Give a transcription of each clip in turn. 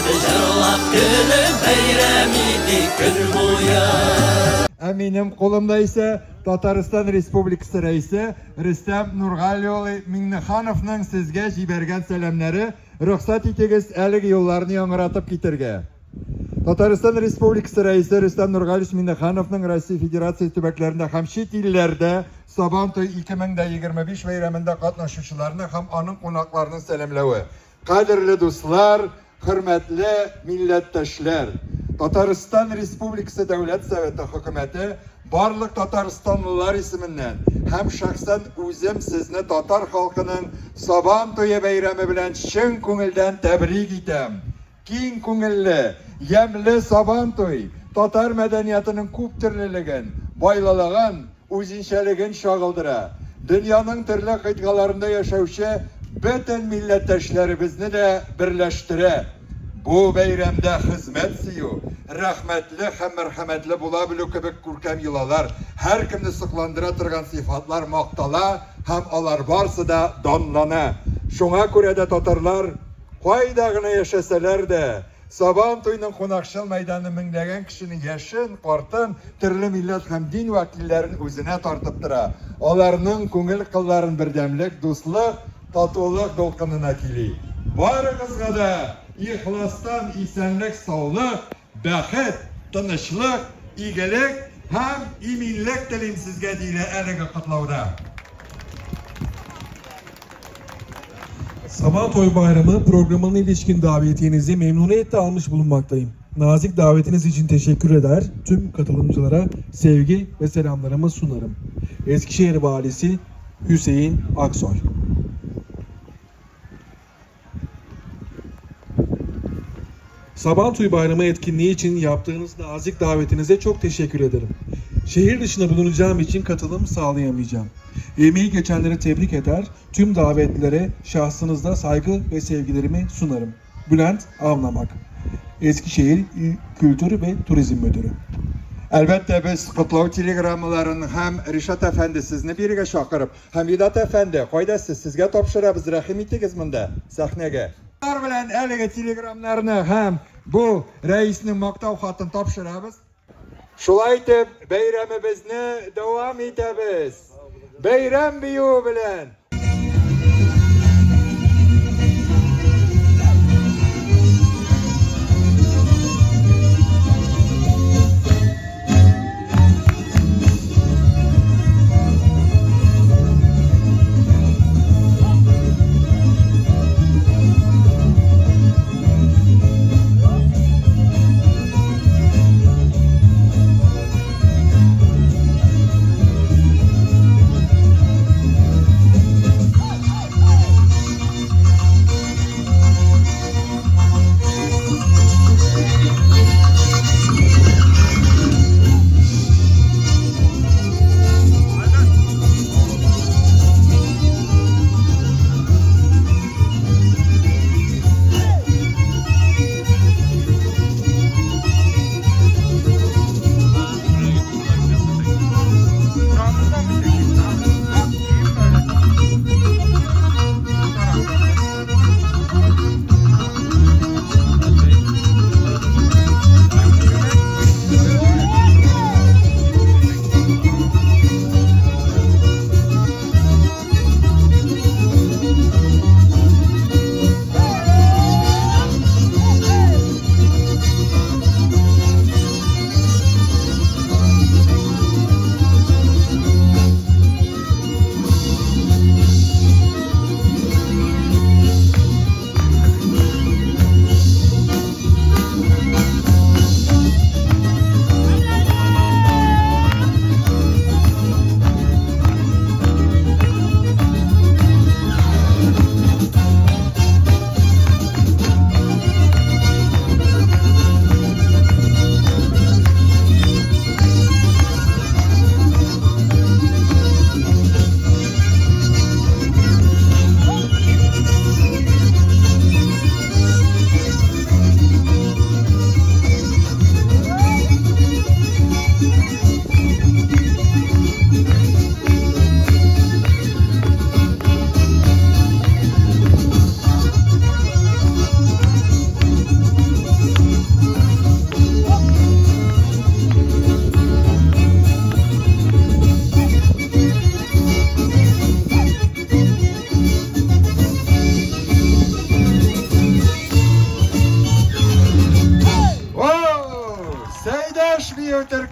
Jırlap gülüm beyrem idi gün boyu. Eminim kolumda ise Tataristan Respublikası Reisi Rüstem Nurgalioğlu Minnixanov'ның sizge jibergen selamları ruhsat etiniz әлеге yollarını яңгыратып китерге. Tataristan Respublikası Reisi Rüstem Nurgalioğlu Minnixanov'ның Россия Federasyası төбәкләрендә һәм чит илләрдә Сабантуй 2025 бәйрәмендә катнашучыларны һәм аның кунакларını сәламләве. Кадерле дуслар, hürmetli millettaşlar, Tataristan Respublikası Devlet Sovetı Hükümeti barlık Tataristanlılar isminden hem şahsen özüm sizni Tatar halkının Sabantuy beyremi bilen çın köngülden tebrik etem. Keng köngüllü, yemli Sabantuy, Tatar medeniyetinin köp türlülüğün, baylılığın, özünçeligin şagıldıra. Dünyanın türlü kıtgalarında yaşauşu bütün millettaşlarımızı da birleştire. Bu beyramda hizmet suyu, rahmetli hem merhametli bulabilu kebek kurkem yılalar, her kimni sıklandıra turgan sifatlar maktala, hem alar varsa da donlana. Şuna göre de Tatarlar, koydağına yaşasalar da, Sabantuy'un konakşıl meydanı minglegen kişinin yaşın, partın, türlü millet hem din vakillerin özüne tartıptıra. Onlarının köngül kılların birdemlik, dostluk, tatuluk dolkınına kili. Barınızga da ihlastan isenlik, sağlık, bəxet, tınışlık, iyilik hem iminlik dilim sizge dile әлеге kutlavda. Sabantoy Bayramı programına ilişkin davetiyenizi memnuniyetle almış bulunmaktayım. Nazik davetiniz için teşekkür eder, tüm katılımcılara sevgi ve selamlarımı sunarım. Eskişehir Valisi Hüseyin Aksoy. Sabantoy Bayramı etkinliği için yaptığınız nazik davetinize çok teşekkür ederim. Şehir dışında bulunacağım için katılım sağlayamayacağım. Emeği geçenleri tebrik eder, tüm davetlilere şahsınızda saygı ve sevgilerimi sunarım. Bülent Avnamak, Eskişehir İl Kültür ve Turizm Müdürü. Elbette biz kutlav telegrammalarını hem Rişat Efendi sizni biriga şakırıp, hem Vedat Efendi, koydasız sizge topşırabız, rahim ettigiz mında sahnege. Bunlar bilen әлеге telegramlarını hem bu reisinin maktav xatını topşırabız. Şulay etip beyramimizni devam etemiz. Beyram biyu bilen.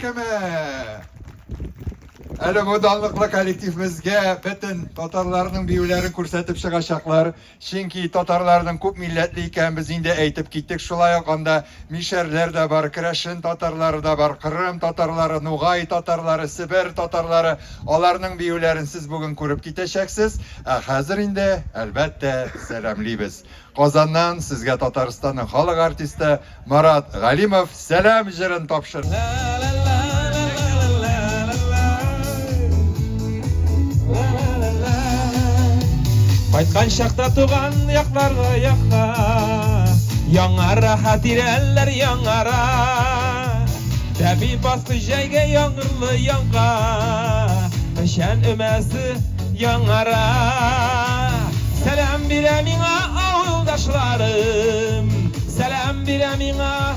kime? Әлі bu danlıqlı kollektifimizge bütün Tatarlarının büyülerini ko'rsatib çıkacaklar. Çünkü Tatarlarının көп milletli iken biz indi aytib gittik. Şulay anda Mişerler de var, Kreşin Tatarları da var, Kırım Tatarları, Nugay Tatarları, Sibir Tatarları. Onların büyülerini siz bugün ko'rib keteceksiniz. Hazır indi elbette selamlıyız. Qozondan sizga Tataristonning xalq artisti Marat G'alimov selam jirin topshirdi. Qaytkan şaqta tuğan yaqlarga yaqqa Yangara hatireller yangara Tabi bastı jayga yangırlı yanqa Şen ömesi yangara Selam bire mina avuldaşlarım Selam bire mina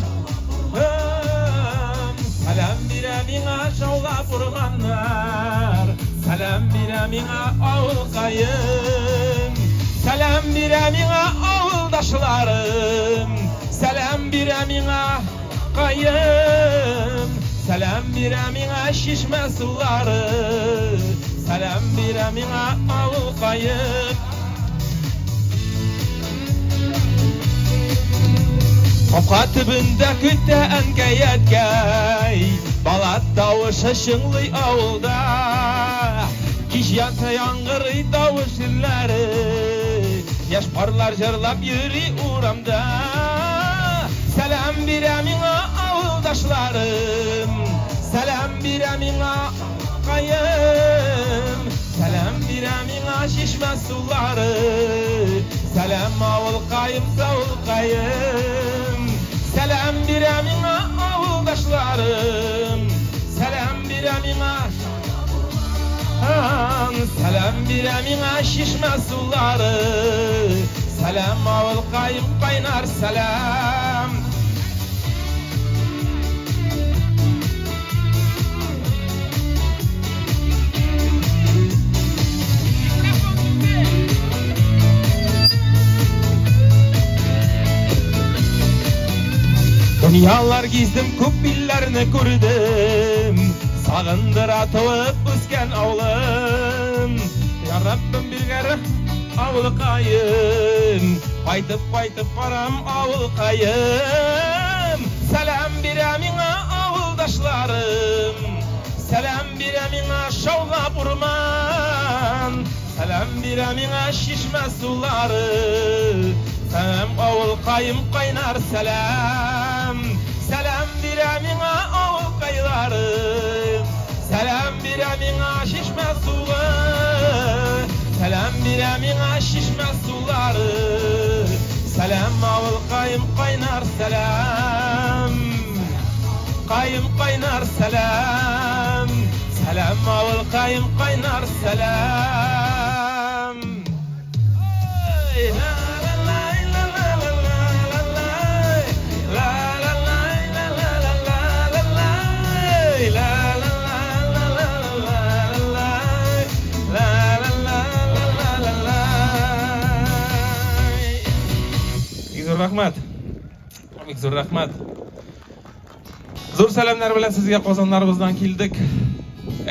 Selam bire mina şovga furmanlar Selam bire mina avulqayım Selam bire mina avuldaşlarım Selam bire mina qayım Selam bire mina şişme suları Selam bire mina avulqayım Qapqa tübünde kütte enkayetgay Balat davışı şınlı avulda Kiş yansa yangırı davış illeri Yaş parlar jırlap yürü uğramda Selam bire mina avuldaşlarım Selam bire mina qayım Selam bire mina şişme suları Selam avul qayım savul qayım Selam bire mina avuldaşlarım Selam bire mina Selam bire mina şişme suları Selam avul qayım qaynar selam Dünyalar gizdim köp billerini gördüm Sağındıra toğup üsken avlım Ya Rabbim bir kere avul qayım Qaytıp baram avul qayım Selam bire mina avuldaşlarım Selam bire mina şovga burman Selam bire mina şişme suları Selam avul qayım qaynar selam Selam bire mina avul qaylarım Selam bire mina şişme suları Selam bire mina şişme suları Selam avul qayım qaynar selam Qayım qaynar selam Selam avul qayım qaynar selam Rahmat. Zo'r rahmat. Zo'r salamlar bilan sizga Qozonlarimizdan keldik.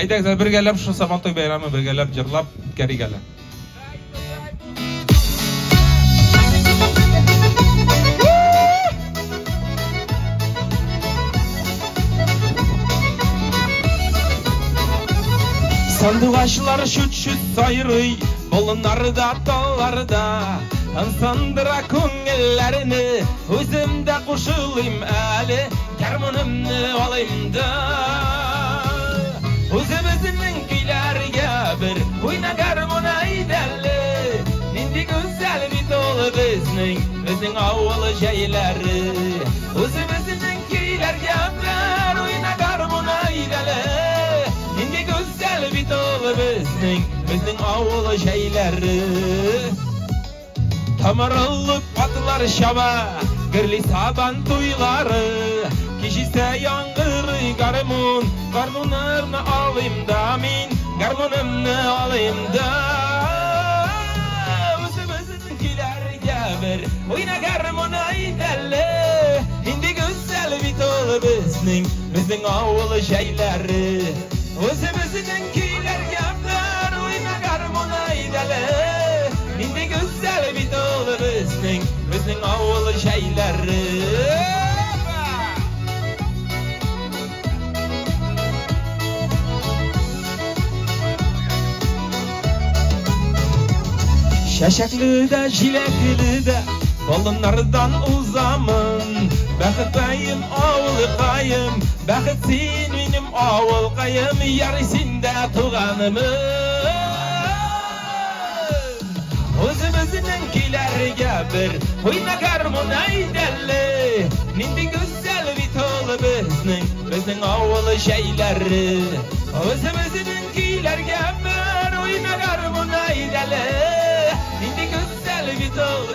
Aytaylik, birgalab shu Sabonto'y bayrami birgalab jirlab karigalar. Sandıqaşlar şüt sayrıy, bolunlarda dallarda Ansandır'a köngüllerini Özümde koşulayım ali Kermanımni alayım da Özümüzün kuylarga bir Oyna garmona iderli Nindi güzel bir dolu bizning avvalı şeyleri Özümüzün kuylarga bir Oyna garmona iderli Nindi güzel bir dolu bizning avvalı şeyleri Tamarıllık patlar şaba, gırli saban tuyları Kişise yangırı garmunlarını alayım da min Garmunumnu alayım da Özümüzünkilerge bir oyna garmuna iderli Hindi güzel bir tolu bitoğlu bizning avul şeyleri. Özümüzün kiyler yaplar, oyna garmona idele. Nindi güzel bitoğlu bizning avul şeyleri. Şaşaklı da jilekli de balınlardan uzamın. Bakıtayım avul kayım, bakıtsın benim avul kayım, yarısında tuğanımın. Özümüzün kilerge bir oyna garmona idelle. Nindi güzel bitoğlu bizning avul şeyleri. Özümüzün kilerge bir oyna garmona idelle. Nindi güzel bitoğlu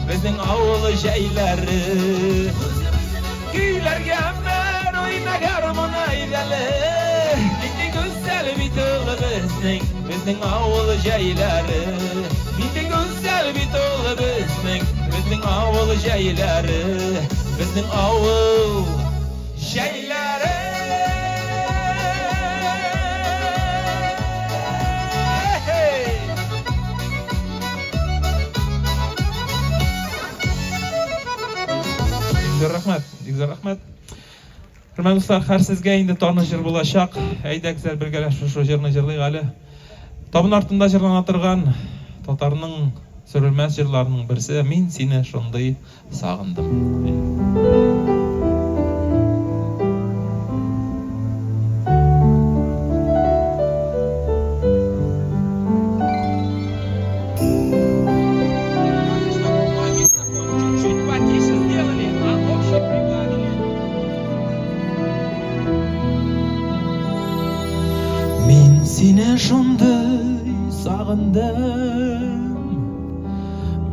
bizning avul şeyleri. Kilerge bir oyna garmona idelle. Nindi güzel bitoğlu bizning avul şeyleri. Nindi güzel bitoğlu bizning avul şeyleri. Bizning avul şeyleri. Güzel rahmet. Hürmetli dostlar, har sizga endi tanışır bulacak. Ayda güzel birgeleşip şu jirni jirlayık hali. Tabın artında jirlana turgan Tatarның sürülmez jirlarının birisi "Men seni şonday sagındım." Seni şonday sagındım,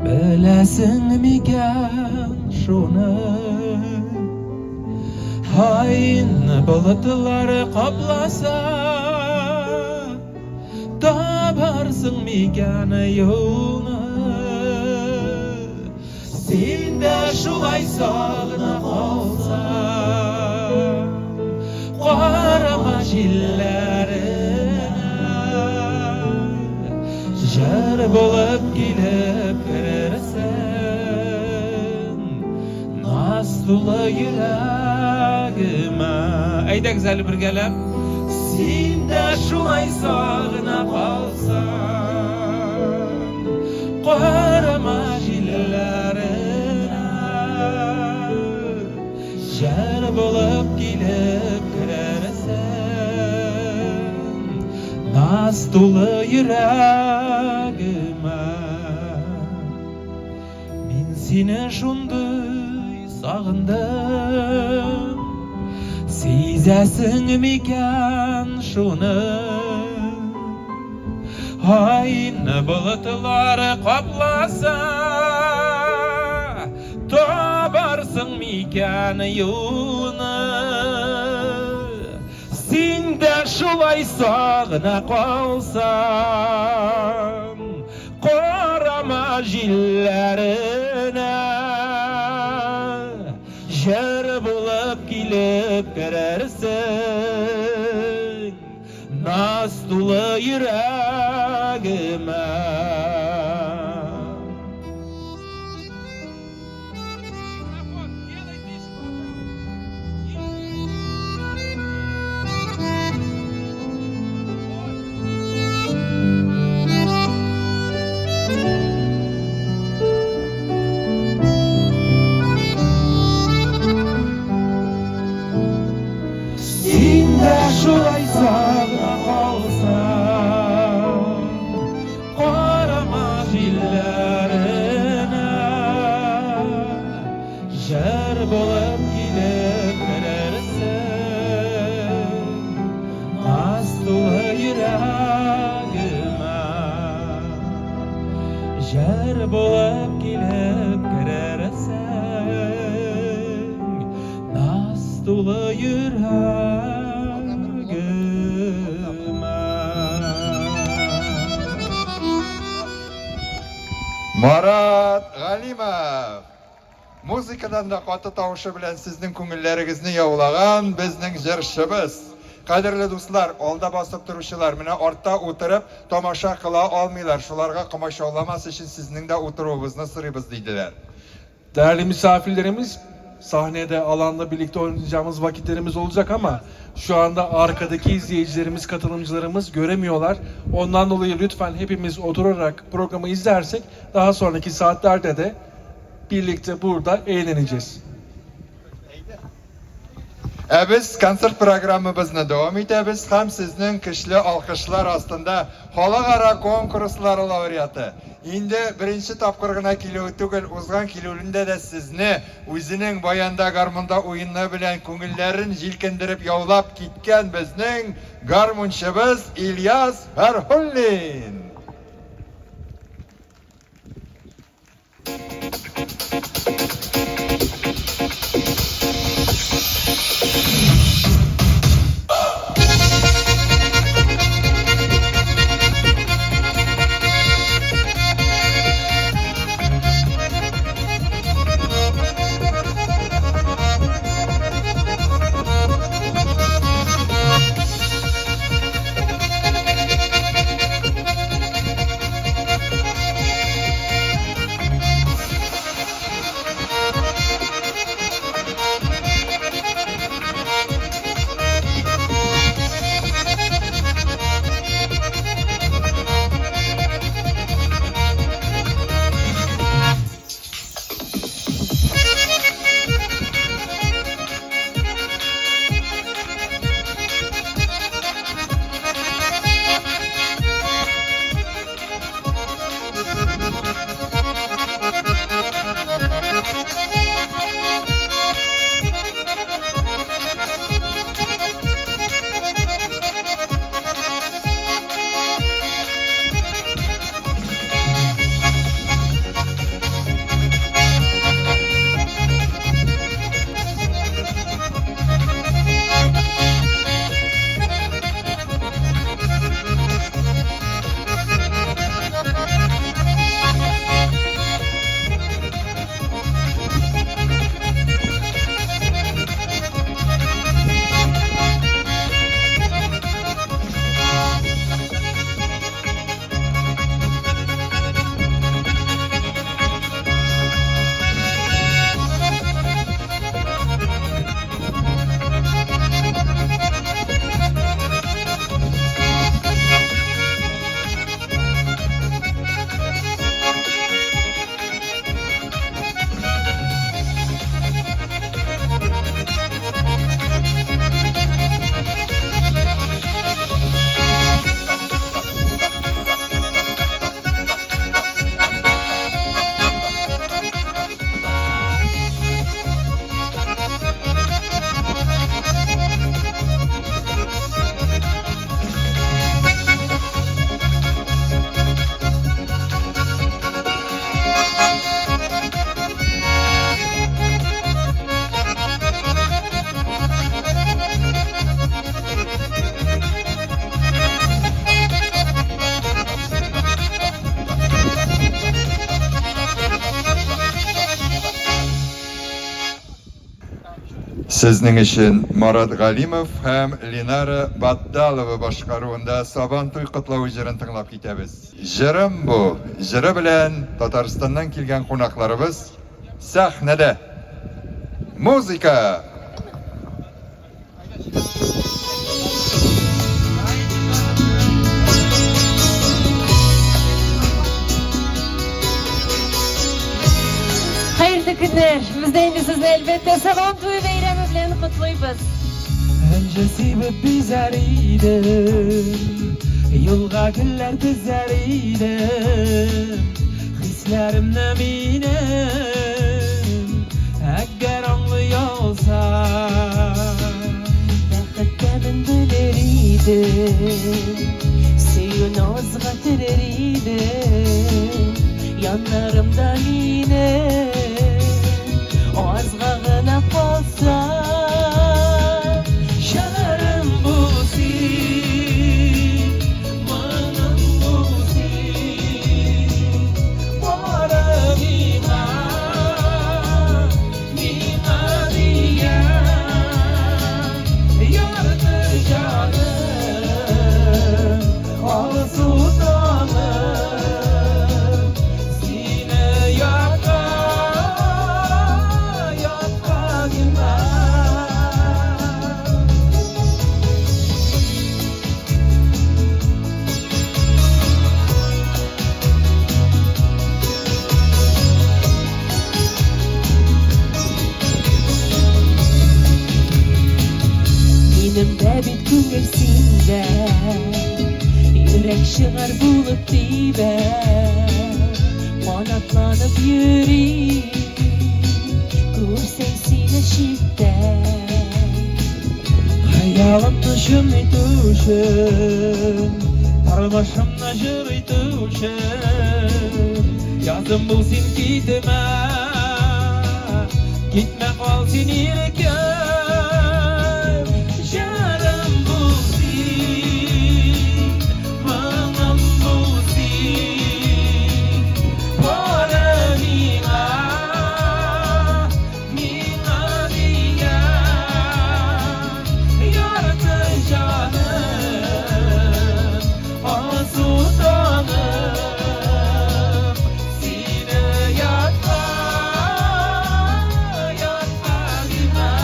bilesin miken şunu? Hain bulutlar kaplasa, tabarsın miken yolunu? Sen de şulay sagına kalsan, qarama jilleri. Jar bolup gelip girersen, nastula yüreğime. Ayda güzel bir gelip, sen de şulay sagına kalsan, qarama jillerine. Jar bolup gelip girersen, nastula yüreğime. Men seni şonday sagındım, sezesin miken şunu? Hain bulutlar kaplasa, tabarsın miken yolunu? Sen de şulay sagına kalsan, qarama jillerine. Jar bulup gelip girersen, nastula yüreğime. Şulay sagına kalsan, qarama jillerine. Jar bolup gelip girersen, nastula yüreğime. Jar bolup gelip girersen, nastula yüreğime. Marat Galimov. Muzikadan da katı tavışı bilen sizning ko'ngillarigizni yovlagan bizning jirishimiz. Qadrli do'stlar, olda bosib turuvchilar meni ortda o'tirib tomosha qila olmaylar. Shularga qamasholamas için sizning de o'tiruvingizni sirimiz deydilar. Değerli misafirlerimiz, sahnede, alanda birlikte oynayacağımız vakitlerimiz olacak ama şu anda arkadaki izleyicilerimiz, katılımcılarımız göremiyorlar. Ondan dolayı lütfen hepimiz oturarak programı izlersek daha sonraki saatlerde de birlikte burada eğleneceğiz. Biz konsert programımızı devam etamiz. Hem sizning kishli alqishlar ostida xalqaro konkurslar laureati. Endi birinchi topqirgina keluvi tugul, o'zgan keluvinde de sizni o'zining bayanda garmonda o'yini bilan ko'ngillarini jilkindirib yovlab ketgan bizning garmonchimiz İlyas Farhullin. Sizning için Murat Galimov hem Linara Baddalova boshqaruvida Sabantoy qutlov jirini tinglab ketamiz. Jirim bu. Jiri bilan Tataristondan kelgan qo'noqlarimiz sahnada. Muzika. Hayırlı günler. Biz de endi sizni elbette Sabantoy bayrami bilan qutlaymiz. Öncesi bizler idim, yolga güller bizler idim. Hislerimle minem, eğer anlıyorsa Baqatdan bilir idim, sevgini ozga tirir idim. Yanlarımda yine ozgagına qolsa. Şığır bulup dibe Manatlanıp yürü Görsen sine şiddet Hayalımda şümü düşüm Tarmaşımda jürü düşüm Yazım bu sin gitme Gitme kal sin iliküm Jarım bu sin Manam bu sin Para mina Mina diyen Yardı canım Asudanım Sine yatma Yatma bilmem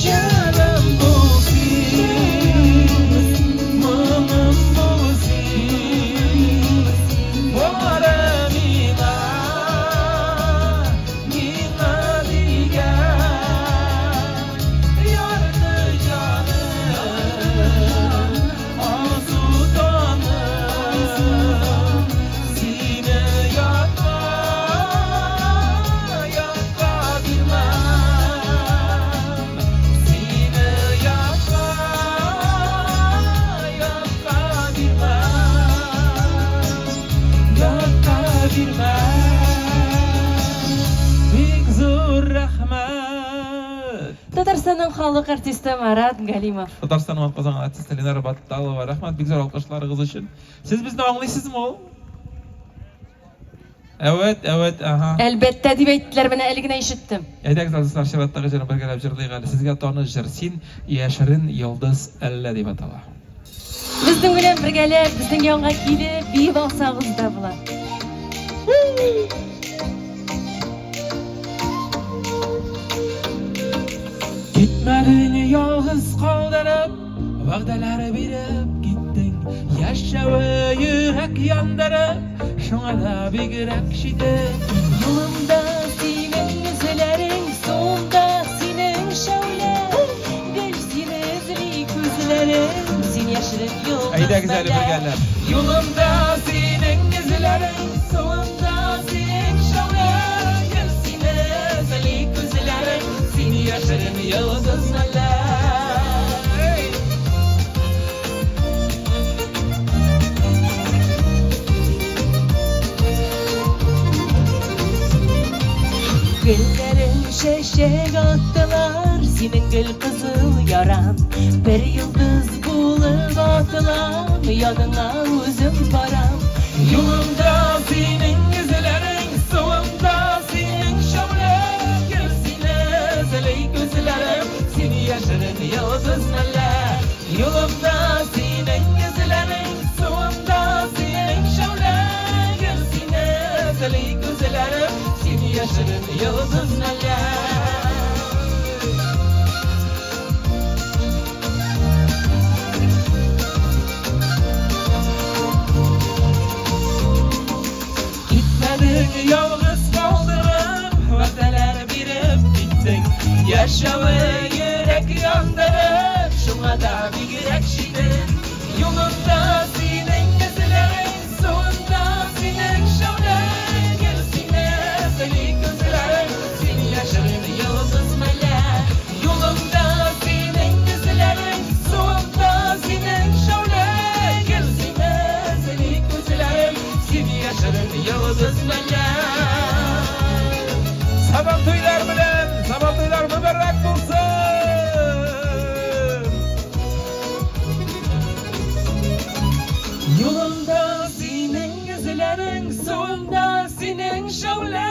Canım bu sin, manam bu sin Para mina, mina diyen Yardı canım, asudanım Sine yatma, yatma bilmem Sine yatma, yatma bilmem Yatma bilmem Big zor rahmat Татарстанның халык артисты Марат Галимов. Татарстан Атказан артисті Ленара Батталова. Рахмат бик зор алкышларыгыз үшін. Siz bizni аңлыйсызмы ул? Evet, aha. Әлбәттә дип әйттеләр, менә әле генә ишеттем. Әйдәгез азызлар шираттагы җырын бергәләп җырлыйк әле. Сезгә таныш җыр Син яшерен йолдыз әллә дип атала. Безнең белән бергәләп, безнең янга килеп, биеп алсагыз да була. Gitmedin yalnız kaldırıp Vəqdələri verib gittin Yaşağı yürek yandırıp Şuna da bir gürek şiddet Yolumda senin yüzlerin, sonunda senin şöyle Bir sinizli gözlerin, sin yaşırıp yıldız Әйдәгез әле бергәләп. Yolumda senin izlerin Sonunda senin şöyle Bir sinizli gözlerin Sin yaşırıp yıldız meler Güllerin şeşek attılar, senin gül kızıl yaran Bir yıldız bulup attılar, yanına uzun param Yolumda senin izlerin Sonunda senin şöyle Bir sinizli gözlerin Sin yaşırıp yıldız meler Yolumda senin izlerin Sonunda senin şöyle Bir sinizli gözlerin Sin yaşırıp yıldız meler Gitmedin yalnız kaldırıp Vəqdələr verib gittin Yaşağı yürek yandırıp Şuna da bir gürek şiddet Yolunda senin izlerin Sonunda senin şöyle Gel sinizli gözlerin Sin yaşırıp yıldız meler Yolunda senin izlerin Sonunda senin şöyle Gel sinizli gözlerin Sin yaşırıp yıldız meler Sabah toylar bilen, sabah toylar mübarek bulsun. Yolunda senin gözlerin Sonunda senin şöyle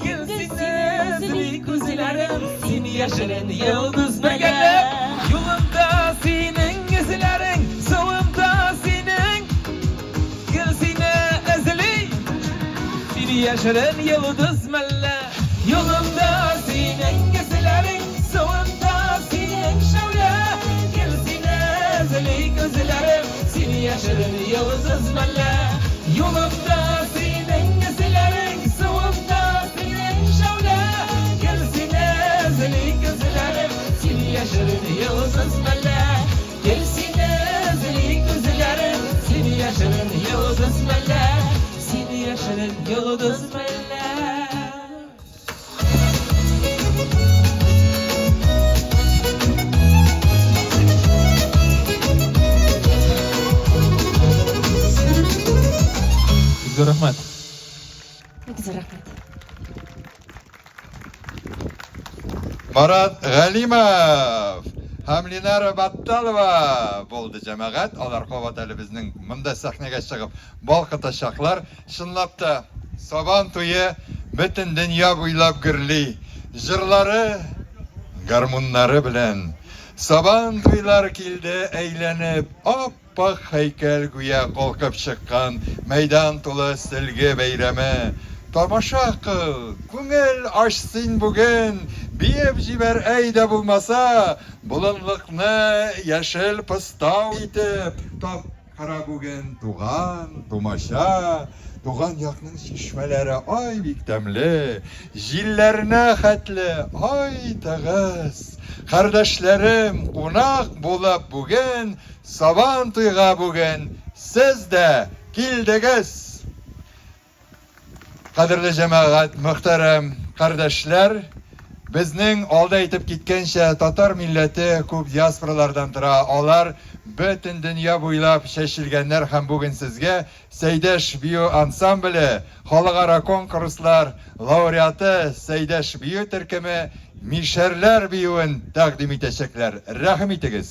Gel sinizli gözlerin Sin yaşırın yıldız meler Yolunda senin gözlerin Sonunda seni yaşarın yıldız melle. Yolunda senin gözlerin, sonunda senin şöyle. Gelsine ezeli gözlerim, seni yaşarın yıldız melle. Yolunda senin gözlerin, sonunda senin şöyle. Gelsine ezeli gözlerim, seni yaşarın yıldız melle. Gelsine ezeli gözlerim, seni yaşarın yıldız melle. Seni yaşarın yıldız melle. Güzel rahmat. Güzel rahmet. Marat G'alimov, Hamlinara Battalova bo'ldi jamoat. Ular qovatali bizning bunda sahnaga chiqib bolqitashaqlar. Shunlabda Sabon to'yi butun dunyo bo'ylab gurli. Jirlari, garmunlari bilan Sabon to'ylar keldi aylanib, oppoq haykal guya qo'lqib chiqqan maydon to'la silgi bayrami. Tomosha qil, ko'ngil ochsin bugun. Biyib jibar ayda bo'lmasa, bulunliqni yashil pistov etib, top qara bugun tug'an, tomosha, tug'an yoqning chishmalari oy bektamli, jillarni xatli oy tig'iz. Qardoshlarim qo'noq bo'lib bugun, Sabon to'yga bugun sizda keldingiz. Qadrli jamoat, muhtaram qardoshlar, bizning olda aytib ketgancha tatar millati ko'p diasporalardan tura. Ular butun dunyo bo'ylab shashilganlar ham bugun sizga Saydash Biyo ansambli xalqaro konkurslar laureati Saydash Biyo turkumi Misharlar Biyo'ni taqdim etacaklar. Rahmetigiz.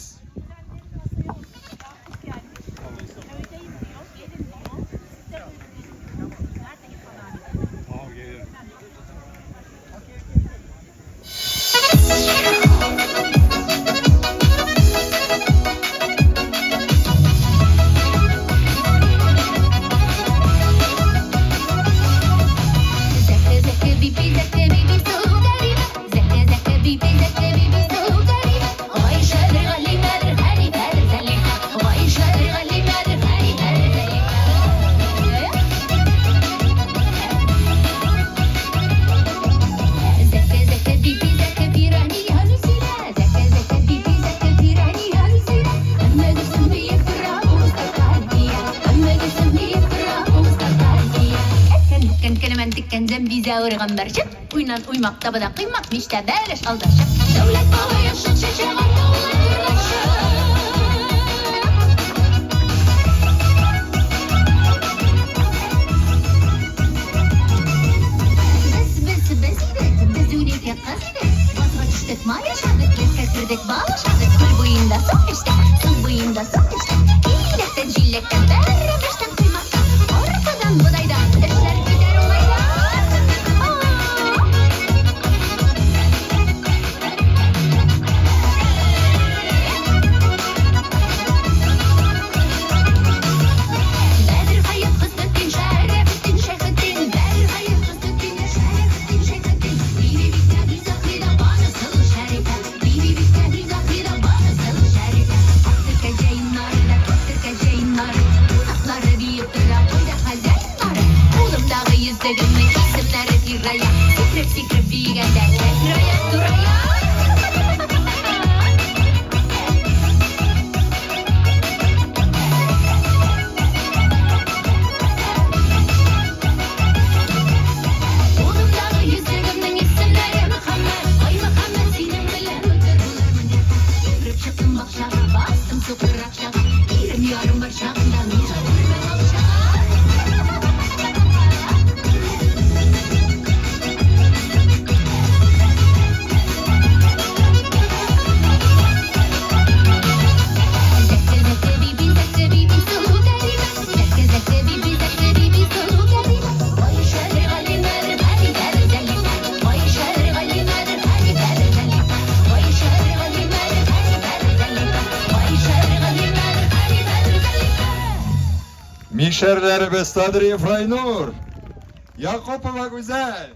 Gambarcık, uynan uymakta bana kıymak işte beleş aldaşık. Devlet baba yaşın çeşeğe ma yaşadık, kestirdik, bağlaşadık. Kul boyunda sok işte, kul boyunda sok işte. İyilekten, cillekten, berremişten, kıymaktan, ortadan, budaydan, eşler gider olaydan. Misherler bestadri Fraynur. Yakupova güzel.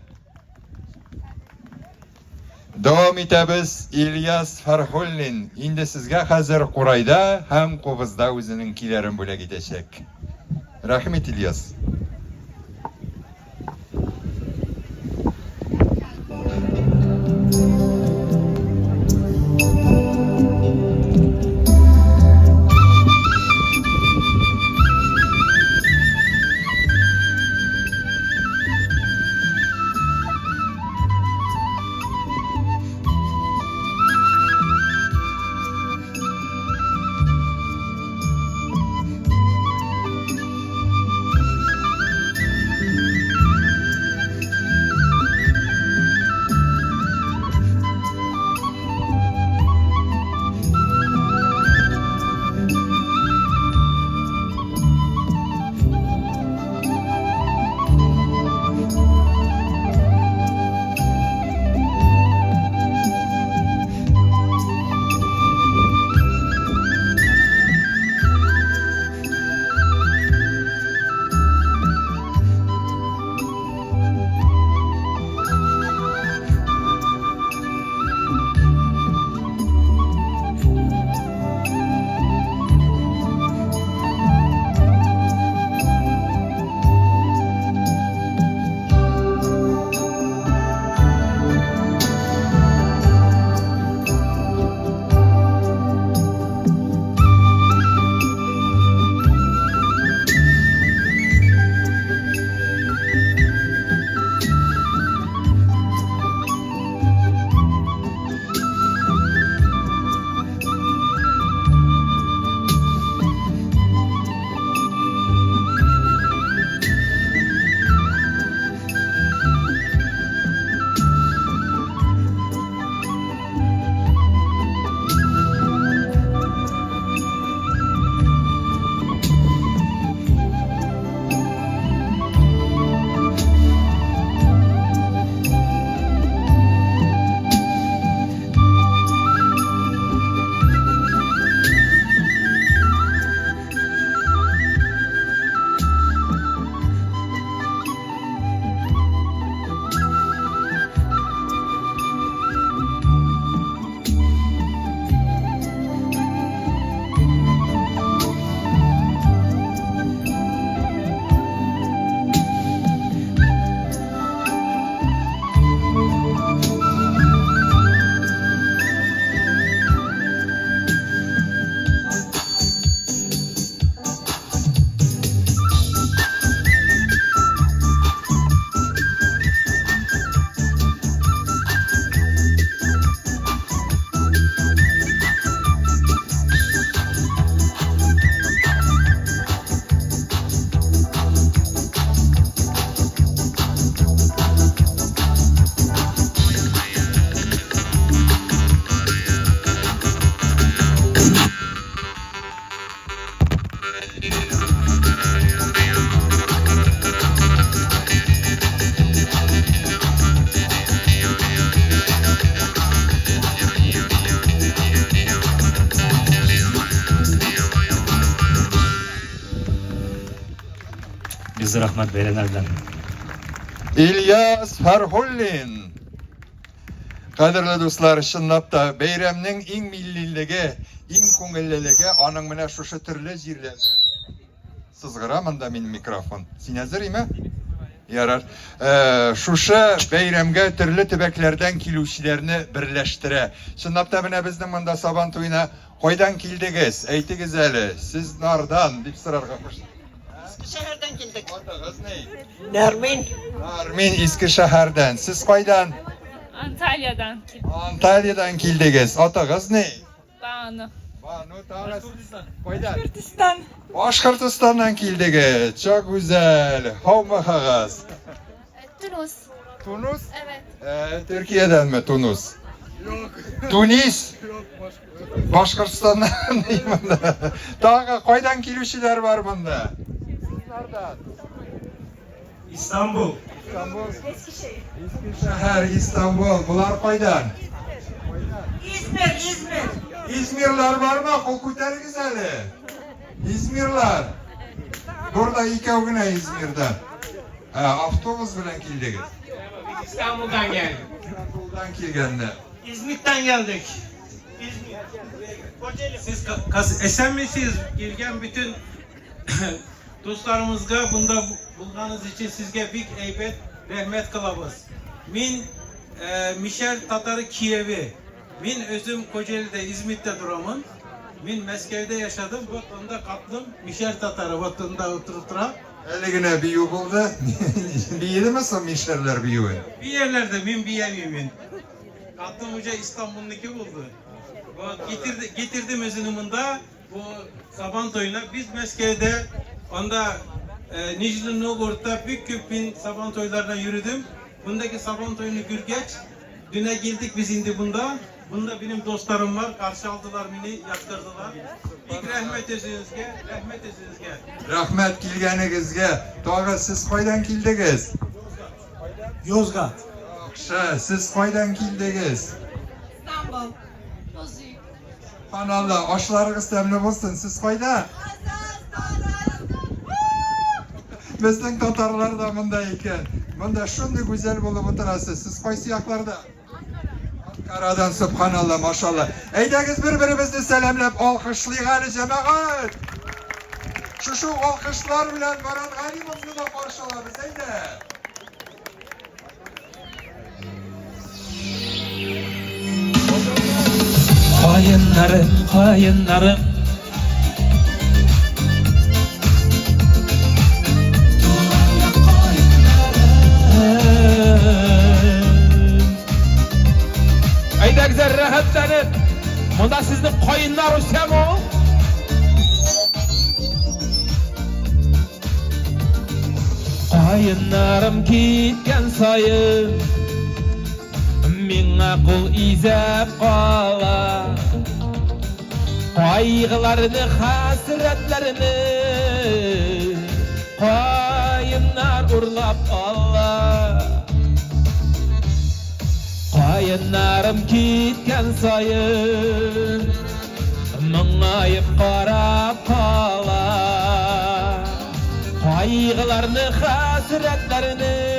Davom etamiz. İlyas Farhullin. Endi sizga hozir Qurayda ham Qobizda o'zining kiylarini bo'lak etacak. Rahmat İlyas. Biz rahmat verenlerden. İlyas Farhullin. Qadrli do'stlar, shunlab da bayramning eng milliligi, eng ko'ngilliligi aning mana shu turli yerlarda. Sizg'iraman da men mikrofon. Sen hazırmı? Yarar. Şuşa bayramga turli tubaklardan keluvchilarni birlashtira. Shunlab da mana bizning bunda Saban to'yina qo'ydan keldigiz? Aytingiz ali. Siz nardan deb so'rarga qo'shdi. Şehirden geldik. Otag'iz ne? Nermin. Narmin eski shahardan. Siz qo'ydan? Antalya'dan. Antalya'dan keldingiz. Otag'iz ne? Banu. Banu tağız. Qo'ydan? Kürtistan. Boshqirdistondan keldingiz. Çok güzel. Havmahag'iz. Tunus. Tunus? Evet. Türkiye'den mi Tunus? Yok. Tunis? Boshqirdistondan deyman. Tag'i qo'ydan keluvchilar var bunda? Nereden? İstanbul. İstanbul. Eskişehir, İstanbul. Bular qo'ydan? İzmir. İzmirler var mı? Qo'l ko'tarigiz ali. İzmirler. Burada ikkovgina İzmir'den. Avtobus bilen kildigiz. İstanbul'dan geldik. İstanbul'dan kelgenler. İzmit'ten geldik. Siz esenmişsiniz. Gelgen bütün dostlarımızga bunda bulganız için sizge büyük eybet rahmet kılabız. Min Mişer Tatarı Kiyevi. Min özüm Kocaeli'de İzmit'te duramın. Min Meskev'de yaşadım. Onda katlım Mişer Tatarı vatında oturup dura. Eligine bir yu buldu. Bir yedi mi son mişlerler bir yuyu? Bir yerlerde min bir yemimin. Katlım Hoca İstanbul'daki buldu. Getirdim özünümünde bu Sabantoy'una. Biz Meskev'de onda Nijli Novgorod'da büyük köpün Sabantoy'larına yürüdüm. Bundaki Sabantoy'unu gürgeç. Düne geldik biz indi bunda. Bunda benim dostlarım var. Karşı aldılar beni, yaktırdılar. İlk rahmet özünüzge, rahmet özünüzge. Rahmet kilgenigizge. Toğa siz koydan kildigiz? Yozgat. Siz koydan kildigiz? İstanbul. Kanalda aşlarınız temli bulsun. Siz koyda? Bizden Tatarlar da bunda iken. Bunda şunday güzel bulup oturasız. Siz koy siyaklarda? Ankara'dan subhanallah maşallah. Eydegiz birbirimizni selamlap alkışlayğanı cemaat. Şu alkışlar bilen Baran G'aniyevimizni da karşılarız eyde. Hayınlarım. Ayda güzel rahatlanın. Bunda sizin koyunlar uçsam o. Koyunlarım gitken sayın Minna kul izep kala Kaygılarını, hasretlerini Koyunlar urlap Allah Koyunlarım gitken sayın Mıngayıp karap kala Kaygılarını, hasretlerini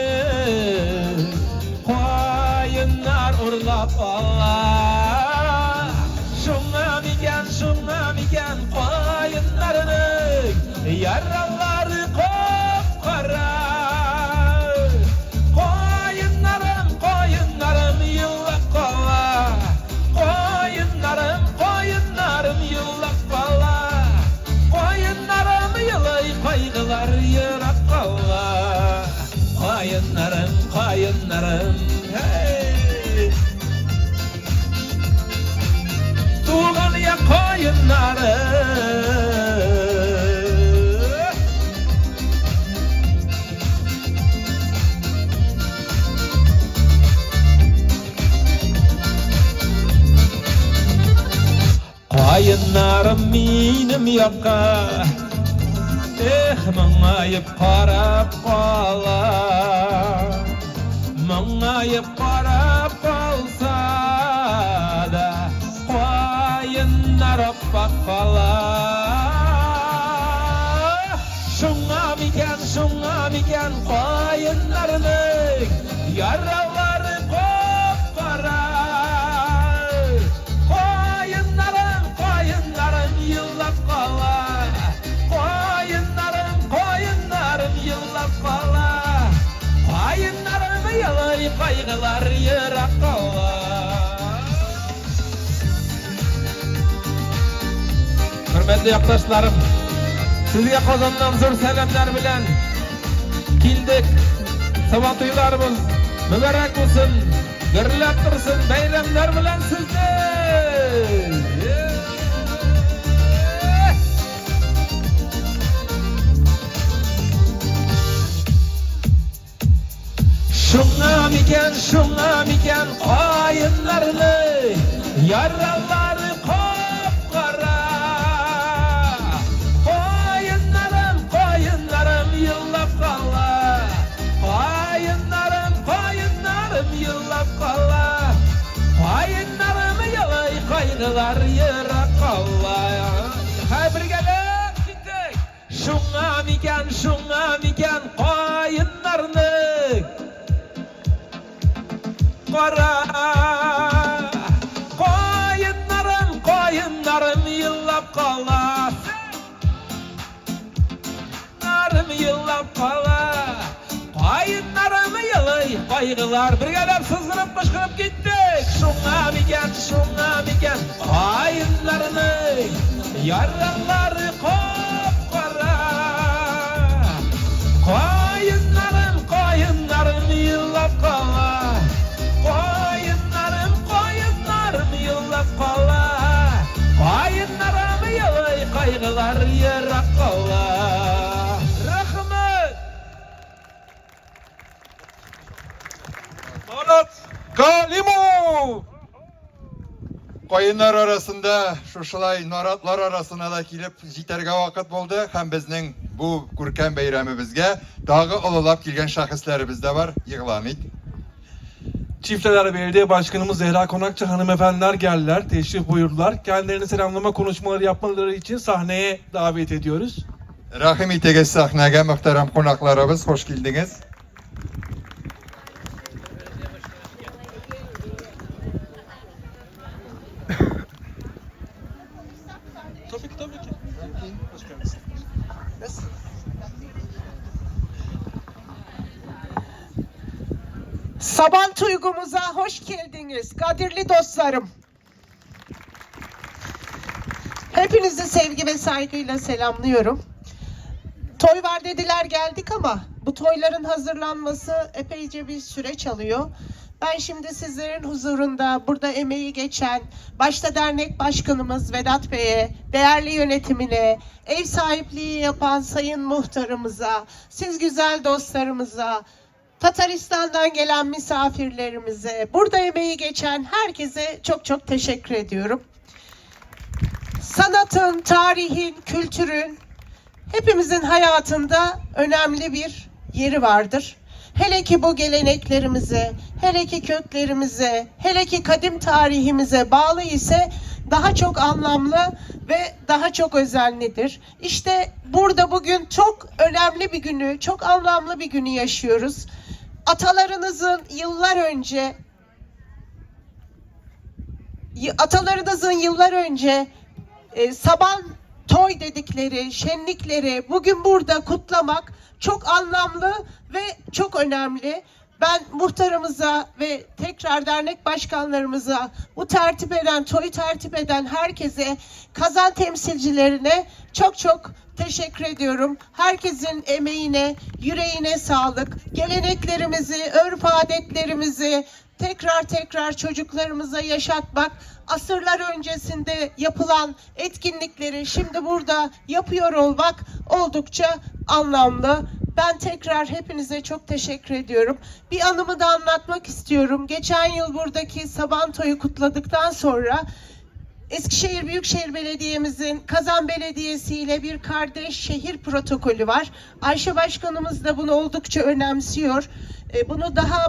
Koyunlar urlap Allah Şuna miken koyunlarının Yaraları kopkara Koyunlarım yıllap kala Koyunlarım yıllap kala Koyunlarım yılay kaygılar yırak kala Koyunlarım hey Tuğan ya koyunlarım Koyunlarım benim yakka Mıngayıp karap kala Mıngayıp karap kalsa da Koyunlar oppak kala Şuna miken koyunlarının Yaraları kopkara Koyunlarım yıllap kala Koyunlarım yıllap kala Koyunlarım yılay kaygılar yırak kala Hürmetli yaktaşlarım Sizge Kozan'dan zor selamlar bilen Kildik Sabantoylarımız mübarek olsun Gürlep dursun bayramlar bilen sizde Şuna miken koyunlarını Yaraları kopkara Koyunlarım yıllap kala Koyunlarım yıllap kala Koyunlarım yılay kaygılar yırak kala Hay birgelep gittik Şuna miken koyunlarını qara. Koyunlarım yıllap qalar. Narım yıllap qalar. Koyunlarım yılay qaygılar. Birgelep sızırıp qışqırıp gittik. Şuna miken. Koyunlarını yaraları qapqara. Koyunlarım yıllap qalar. Koyunlarım yıllap qalar. Koyunlarım yılay qaygılar yirak qalar. Rahmet. Murat Galimov. Koyunlar arasında şuşulay naratlar arasına da kilip jiterge vakit buldu. Hem bizning bu Gürkan bayramımızga dağı olulap kilgen şahıslarımız da var. Yığılamaydı. Çifteler Belediye Başkanımız Zehra Konakçı hanımefendiler geldiler, teşrif buyurdular. Kendilerini selamlama konuşmaları yapmaları için sahneye davet ediyoruz. Rahim itege sahnege muhterem konaklarımız, hoş geldiniz. Tabii ki. Hoş geldiniz. Saban Tuygumuza hoş geldiniz kadirli dostlarım. Hepinizi sevgi ve saygıyla selamlıyorum. Toy var dediler geldik ama bu toyların hazırlanması epeyce bir süreç alıyor. Ben şimdi sizlerin huzurunda burada emeği geçen başta dernek başkanımız Vedat Bey'e, değerli yönetimine, ev sahipliği yapan sayın muhtarımıza, siz güzel dostlarımıza, Tataristan'dan gelen misafirlerimize, burada emeği geçen herkese çok teşekkür ediyorum. Sanatın, tarihin, kültürün hepimizin hayatında önemli bir yeri vardır. Hele ki bu geleneklerimize, hele ki köklerimize, hele ki kadim tarihimize bağlı ise daha çok anlamlı ve daha çok özenlidir. İşte burada bugün çok önemli bir günü, çok anlamlı bir günü yaşıyoruz. Atalarınızın yıllar önce Saban Toy dedikleri şenlikleri bugün burada kutlamak çok anlamlı ve çok önemli. Ben muhtarımıza ve tekrar dernek başkanlarımıza, bu toyu tertip eden herkese, Kazan temsilcilerine çok teşekkür ediyorum. Herkesin emeğine, yüreğine sağlık. Geleneklerimizi, örf adetlerimizi tekrar çocuklarımıza yaşatmak, asırlar öncesinde yapılan etkinlikleri şimdi burada yapıyor olmak oldukça anlamlı. Ben tekrar hepinize çok teşekkür ediyorum. Bir anımı da anlatmak istiyorum. Geçen yıl buradaki Saban Toy'u kutladıktan sonra Eskişehir Büyükşehir Belediye'mizin Kazan Belediyesi ile bir kardeş şehir protokolü var. Ayşe Başkanımız da bunu oldukça önemsiyor.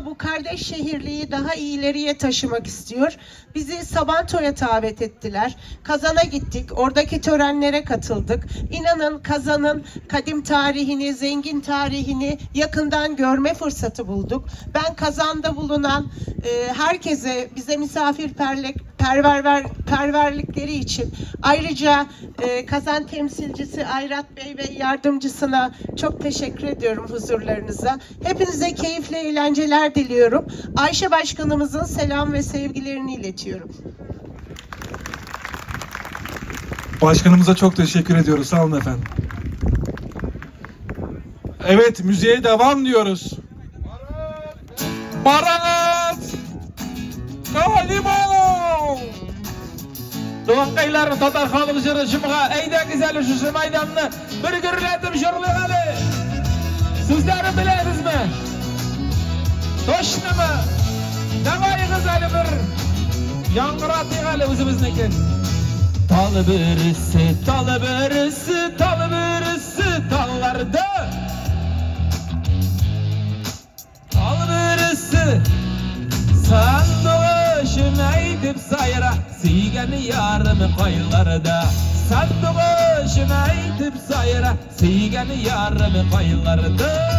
Bu kardeş şehirliği daha ileriye taşımak istiyor. Bizi Sabantoy'a davet ettiler. Kazan'a gittik. Oradaki törenlere katıldık. İnanın Kazan'ın kadim tarihini, zengin tarihini yakından görme fırsatı bulduk. Ben Kazan'da bulunan herkese, bize misafirperverlikleri için ayrıca Kazan temsilcisi Ayrat Bey ve yardımcısına çok teşekkür ediyorum huzurlarınıza. Hepinize keyifli eğlenceler diliyorum. Ayşe Başkanımızın selam ve sevgilerini iletiyorum. Başkanımıza çok teşekkür ediyoruz. Sağ olun efendim. Evet, müziğe devam diyoruz. Barat Galimov. Doğankaylar Tatar halkı jırışımığa eyde güzel şu meydanını bir gürletim şurluğalı. Sizleri bileriz mi? Doşnu mu? Davayınız Ali bir yangıratı gali özümüzdeki. Talı birisi tallarda. Talı birisi sen doğuşuna gidip sayra Siygeni yarımı koylarda. Sen doğuşuna gidip sayra Siygeni yarımı koylarda.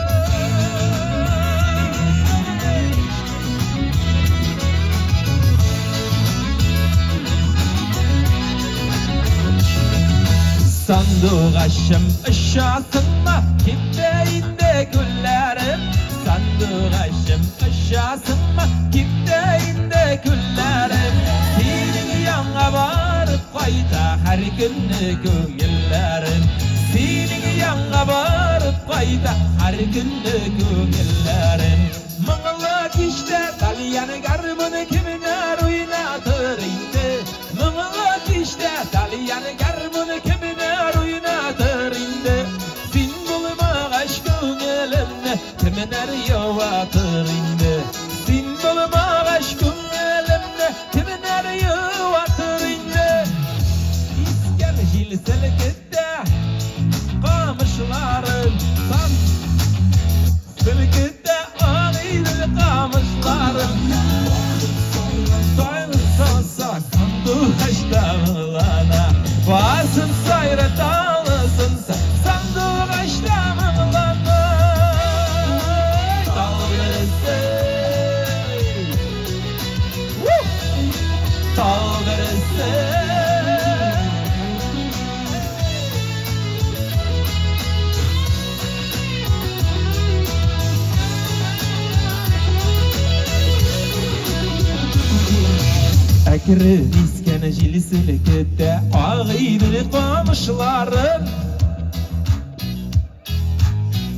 Sandık aşım ışasınma kimdeyinde güllerim. Sandık aşım ışasınma kimdeyinde güllerim. Senin yanına varıp kayda her günü gönüllerim. Senin yanına varıp kayda her günü gönüllerim. Mıngılık işte dalyanı garbını kimine oynatır indi. Mıngılık işte dalyanı garbını kimine oynatır indi. Sin bulma aşkın elimde kimine yuvatır indi. Sin bulma aşkın elimde kimine yuvatır indi. İsker jil selkette kamışların san selkette ağıydı kamışların. Sayılsa sandık aşlamılana vasın sayra dağlısın sen sandık aşlamılana dağlısın dağlısın. Ekri iskene jilisilkette ağıydır kamışların.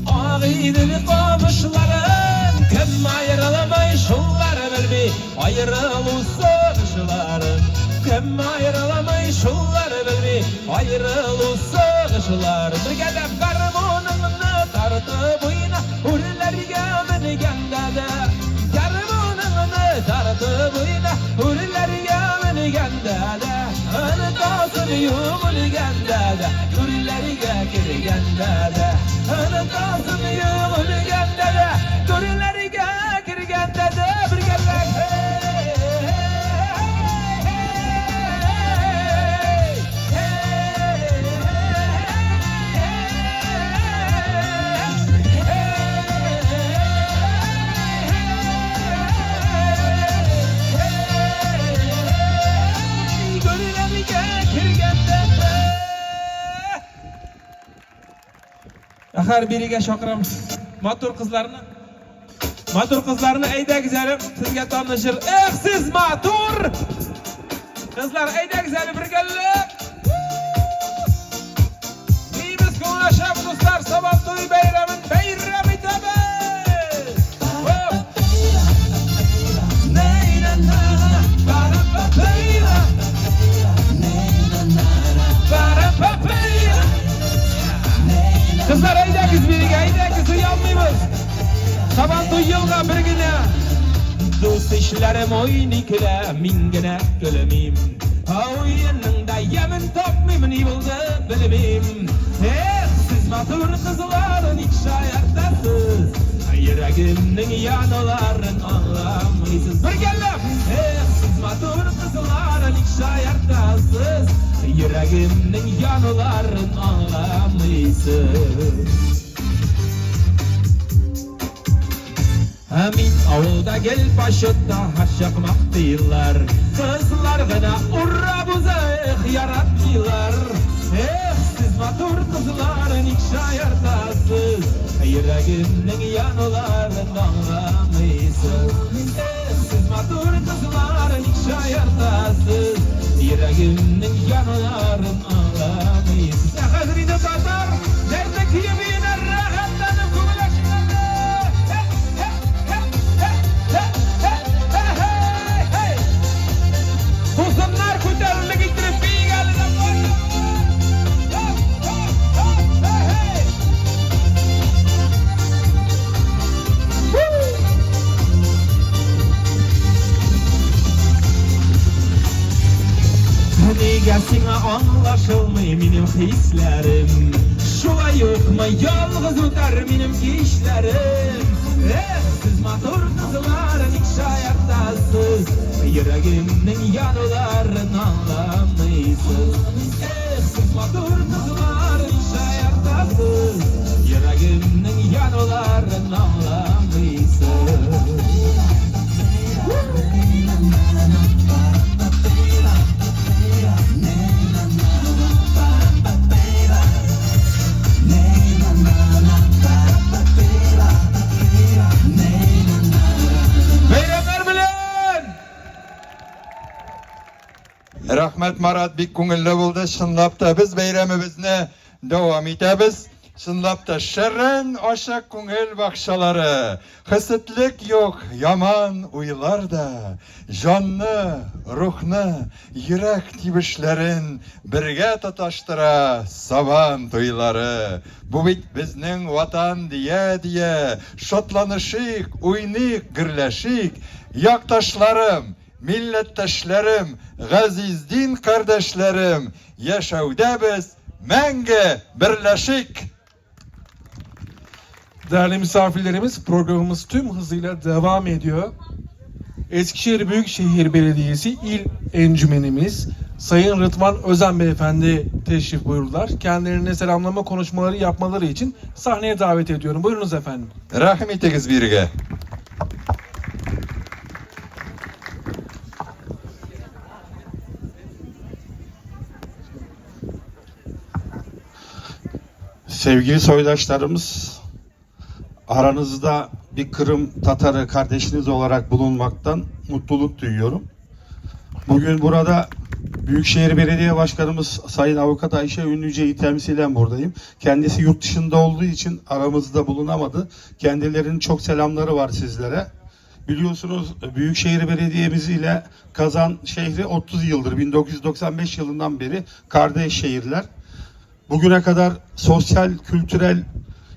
Ağıydır kamışların. Kim ayrılamay şunları bilmi ayrılısı kışların. Kim ayrılamay şunları bilmi ayrılısı kışların. Bir gelip karmonunu tartı boyuna hurilerge menigende. Karmonunu tartı boyuna hurilerge menigende. Önü kalsın yumul gende. Hurilerge kirgende. Önü kalsın yumul gende. Hurilerge kirgende. Bir gelip Ahar biriga shoqiramiz. Motor qizlarni ayda güzelim sizga tanışır. Siz motor qizlar ayda güzelim birgalikda. Biz ko'rashab do'stlar Sabantoy bayramin bayrami tabi. Kızlar aydakiz biriga, aydakiz uyalmaymiz. Sabantoy yılga birgina. Do'st ishlarim o'ynikla mingina ko'lamim. O'yiningda yamin topmayman ne bo'ldi bilmayman. Siz motor qizlar nikshayardasiz. Yuragimning yonlarin anglamaysiz. Birgalab. Siz motor qizlar nikshayardasiz. Yuragimning yonlarin anglamaysiz. Amin avulda gel başıda haşakmak deyirler. Kızlar gına urra buzaq yaratmıyorlar. Siz motor kızlar nikşayardasız. Yuragimning yonlarin anglamaysiz. Siz motor kızlar nikşayardasız. Yuragimning yonlarin anglamaysiz. Hazrida tatar nerede kiyimine rahatlanıp kumalaşmadı. Kuzumlar ko'tarilib getirib beygalidan boydi. Nega sana anlaşılmay benim hislerim. Şulay yokma yalğız öter benim işlerim. Siz motor kızlar nikşayardasız. Yuragimning yonlarin anglamaysiz. Siz motor kızlar nikşayardasız. Yuragimning yonlarin anglamaysiz. Rahmet Marat bik ko'ngilli bo'ldi. Shunlab da biz bayramimizni davom etamiz. Shunlab da shirin oshaq ko'ngil baxshalari. Xisitlik yo'q, yomon o'ylarda. Jonni, ruhni, yurak tibishlarin birga tutashtıra saban to'ylari. Bu bit bizning vatan diye şotlanışık, o'ynik, girlashik. Yaqtashlarim, millatdoshlarim, g'aziz din qardoshlarım, yashowda biz mangu birlashik. Değerli misafirlerimiz, programımız tüm hızıyla devam ediyor. Eskişehir Büyükşehir Belediyesi İl Encümenimiz Sayın Rıdvan Özen Beyefendi teşrif buyurdular. Kendilerine selamlama konuşmaları yapmaları için sahneye davet ediyorum. Buyurunuz efendim. Rahmetiniz birge. Sevgili soydaşlarımız, aranızda bir Kırım Tatarı kardeşiniz olarak bulunmaktan mutluluk duyuyorum. Bugün burada Büyükşehir Belediye Başkanımız Sayın Avukat Ayşe Ünlüce'yi temsilen buradayım. Kendisi yurt dışında olduğu için aramızda bulunamadı. Kendilerinin çok selamları var sizlere. Biliyorsunuz Büyükşehir Belediye'miz ile Kazan şehri 30 yıldır, 1995 yılından beri kardeş şehirler. Bugüne kadar sosyal, kültürel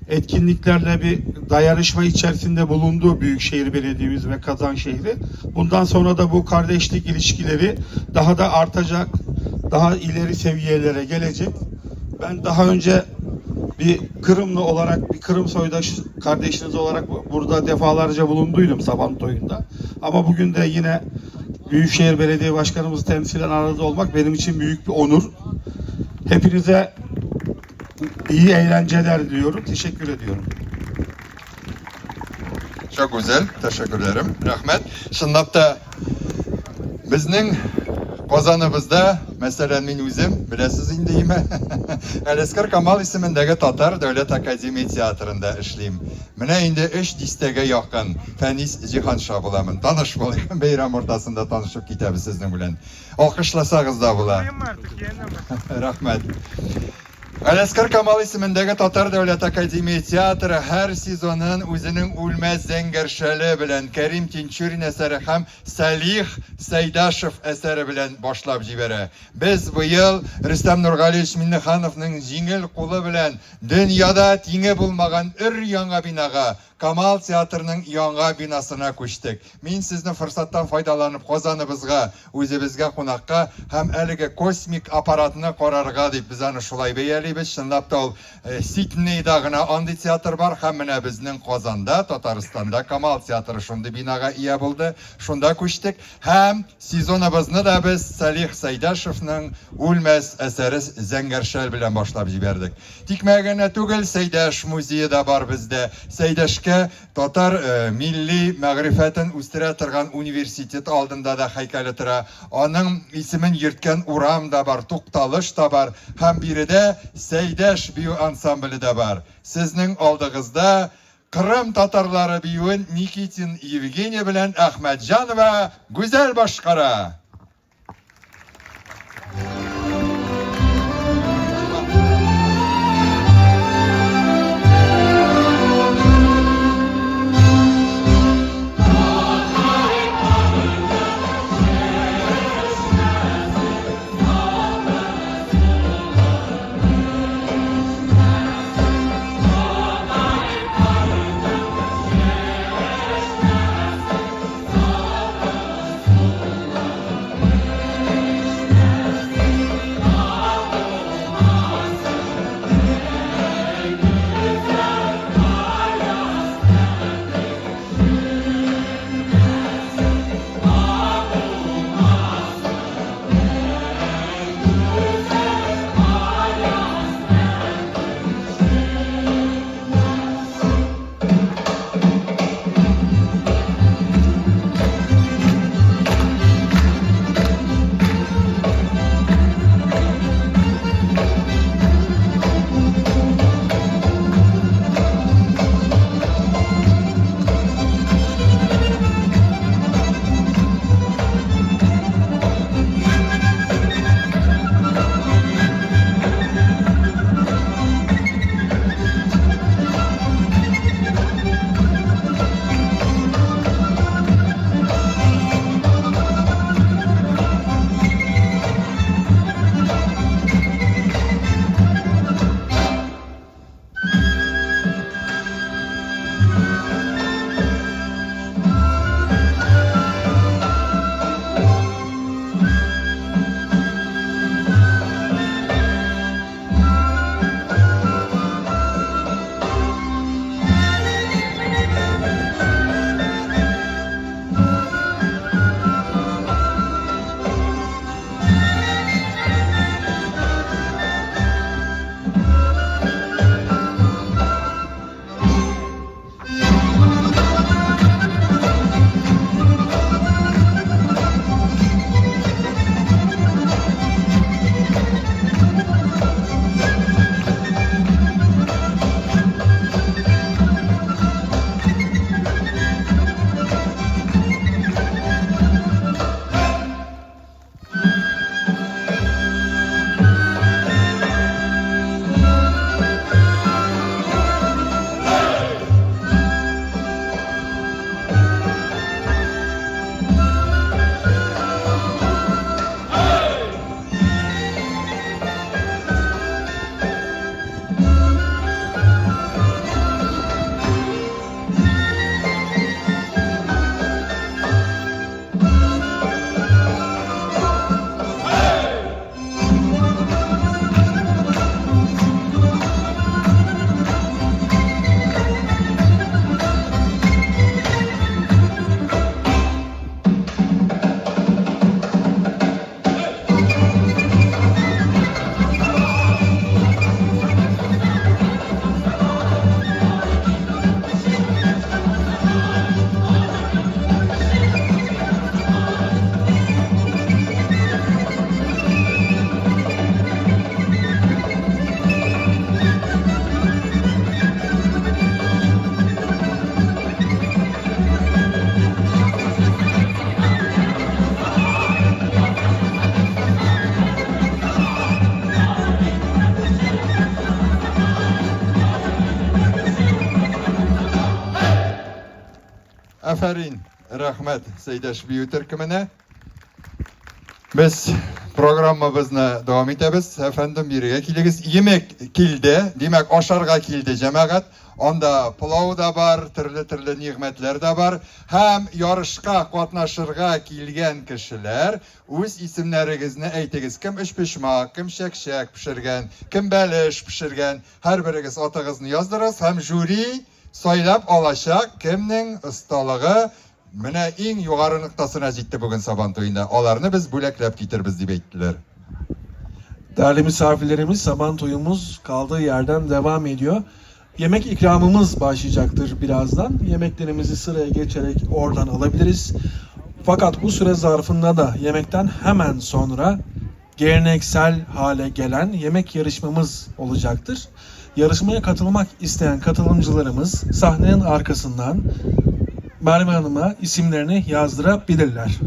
etkinliklerle bir dayanışma içerisinde bulundu Büyükşehir Belediye'miz ve Kazan şehri. Bundan sonra da bu kardeşlik ilişkileri daha da artacak, daha ileri seviyelere gelecek. Ben daha önce bir Kırımlı olarak, bir Kırım soydaş kardeşiniz olarak burada defalarca bulunduydum Sabantoy'unda. Ama bugün de yine Büyükşehir Belediye Başkanımızı temsilen arada olmak benim için büyük bir onur. Hepinize iyi eğlenceler diliyorum. Teşekkür ediyorum. Çok güzel. Teşekkür ederim. Rahmet. Şundap da bizning Qozonimizda, mesela men o'zim, bilasiz indiymi? Alaskar Kamal ismidagi Tatar Davlat Akademiya teatrida ishlayman. Mana endi ish distaga yoqqan Fanis Jihanshoh bo'laman. Tanish bo'ling. Bayram o'rtasida tanishib ketamiz sizning bilan. Olqishlasangiz da bo'lar. Rahmat. Alaskar Kamal ismidagi Tatar Davlat Akademiya teatri har sezonin o'zining o'lmas zangarshali bilan Karim Tinchurin asari ham Salih Saydashev asari bilan boshlab jibara. Biz bu yil Rustam Nurg'aliyev Minnixonovning yengil qo'li bilan dunyoda tengi bo'lmagan yangi binoga Kamal teatrining yangi binosina ko'chdik. Men sizni fursatdan foydalanib Qozonimizga, o'zimizga qo'noqqa ham haligi kosmik apparatni qararga deb bizani shulay bayalibbiz. Shunlab da Sidneydagina andi teatr bor, ham mana bizning Qozonda, Tataristonda Kamal teatri shunday binoga ega bo'ldi. Shunda ko'chdik. Ham sezonimizni da biz Salih Saydashevning o'lmas asari Zangarshal bilan boshlab jiberdik. Tikmagana tugul Saydash muzeyi da bor bizda. Saydash Tatar milliy ma'rifatini o'stira turgan universitet oldinda da haykali tura. Onun ismin yurtgan uram da bor, to'xtalish da bor. Ham birida Saydash biyu ansambli da bor. Sizning oldingizda Kırım Tatarlari biyun Nikitin Yevgeniya bilan Ahmadjanova go'zal boshqara. Aferin, rahmet Seydaş Büyü Türkmen'e. Biz programımızı devam ederiz. Efendim biriye kildiğiz. Yemek kildi, demek aşarga kildi cemaat. Onda pilav da var, türlü nimetler de var. Hem yarışqa katnaşırga kilgen kişiler öz isimlerizni aytınız. Kim iş pişmak, kim şekşek pişirgen, kim beliş pişirgen. Her biriz atığızını yazdırız. Hem jüri saylap alacak kimning ustalığı mine eng yuqori nuqtasına жетті bugün Saban toyunda. Olarni biz bo'laklab getiribmiz deb aytdilar. Değerli misafirlerimiz, Saban toyumuz kaldığı yerden devam ediyor. Yemek ikramımız başlayacaktır birazdan. Yemeklerimizi sıraya geçerek oradan alabiliriz. Fakat bu süre zarfında da yemekten hemen sonra geleneksel hale gelen yemek yarışmamız olacaktır. Yarışmaya katılmak isteyen katılımcılarımız sahnenin arkasından Merve Hanım'a isimlerini yazdırabilirler.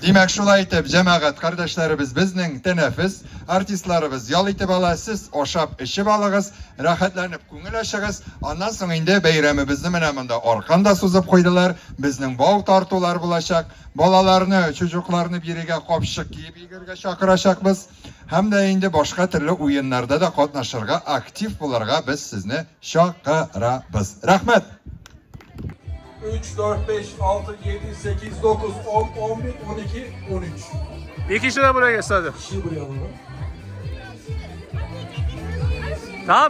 Demek şulay etip cemaat kardeşlerimiz bizning teneffüs artistlarimiz yol etip alasiz, oşap işip alığız, rahatlanıp ko'ngilashig'iz. Ondan so'ng endi bayramimizni mana bunda orqanda suzib qo'ydilar. Bizning bog' tortuvlar bo'lashak, bolalarni, cho'juqlarni biriga qopshiq kiyib yigirga chaqirashakmiz. Hamda endi boshqa turli o'yinlarda da qatnashirga, aktiv bo'larga biz sizni chaqiramiz. Rahmat. 3, 4, 5, 6, 7, 8, 9, 10, 11, 12, 13. Bir kişi de buraya geçti hadi. Kişiyi buraya alalım.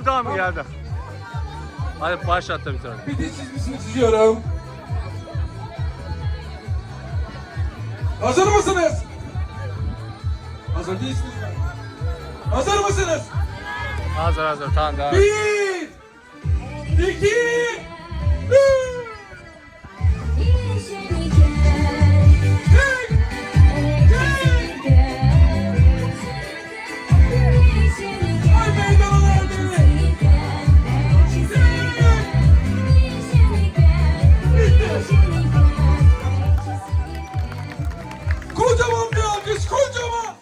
Tamam geldi. Hadi başlat da bir tane. Bir de çizgisini çiziyorum. Hazır mısınız? Hazır değilsiniz mi? Hazır mısınız? Hazır tamam devam. 1, 2, 3. Kocaman bir alkış, kocaman!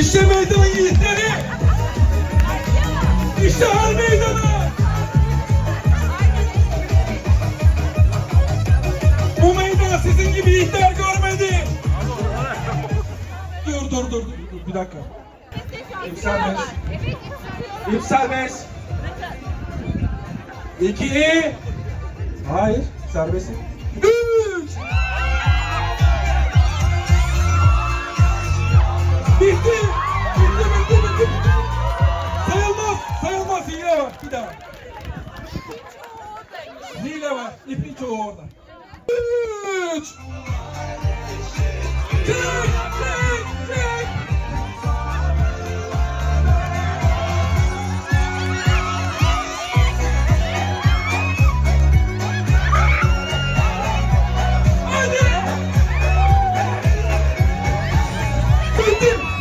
İşte meydan yiğitleri! İşte her meydana! Bu meydan sizin gibi yiğitler görmedi! Dur, bir dakika. İp serbest. 2, hayır, serbest. 3. Bitti. Sayılmaz. Hile var. Bir daha. Hile var. İpin çoğu orada. 3. Çek.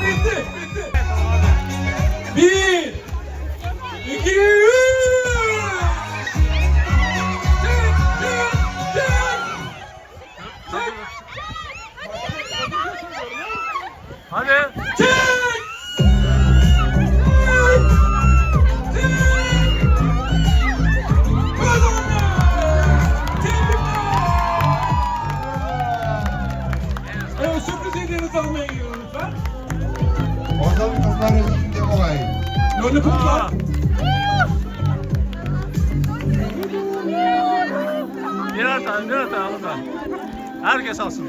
Bitti. 1, 2, 3. Hadi. Çek. Evet, sürpriz hediyenizi almaya gidiyorum lütfen. Oradan kızlar içinde olay. Lollipoplar. Birer tane alın. Herkes alsın.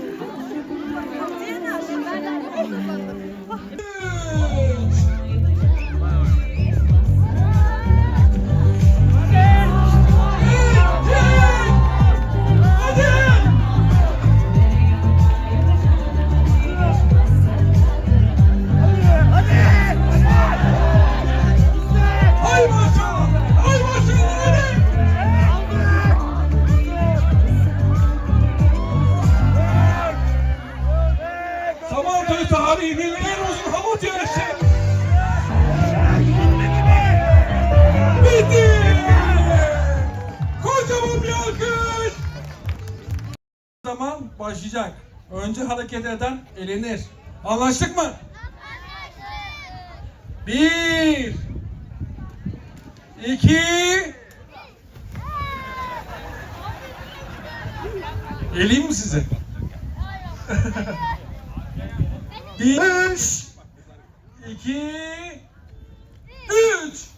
Samantoy tarihinin en uzun hamut yarışı. Bitti. Kocaman bir alkış. Zaman başlayacak. Önce hareket eden elenir. Anlaştık mı? 1 2 Geleyim mi size? 3 2 3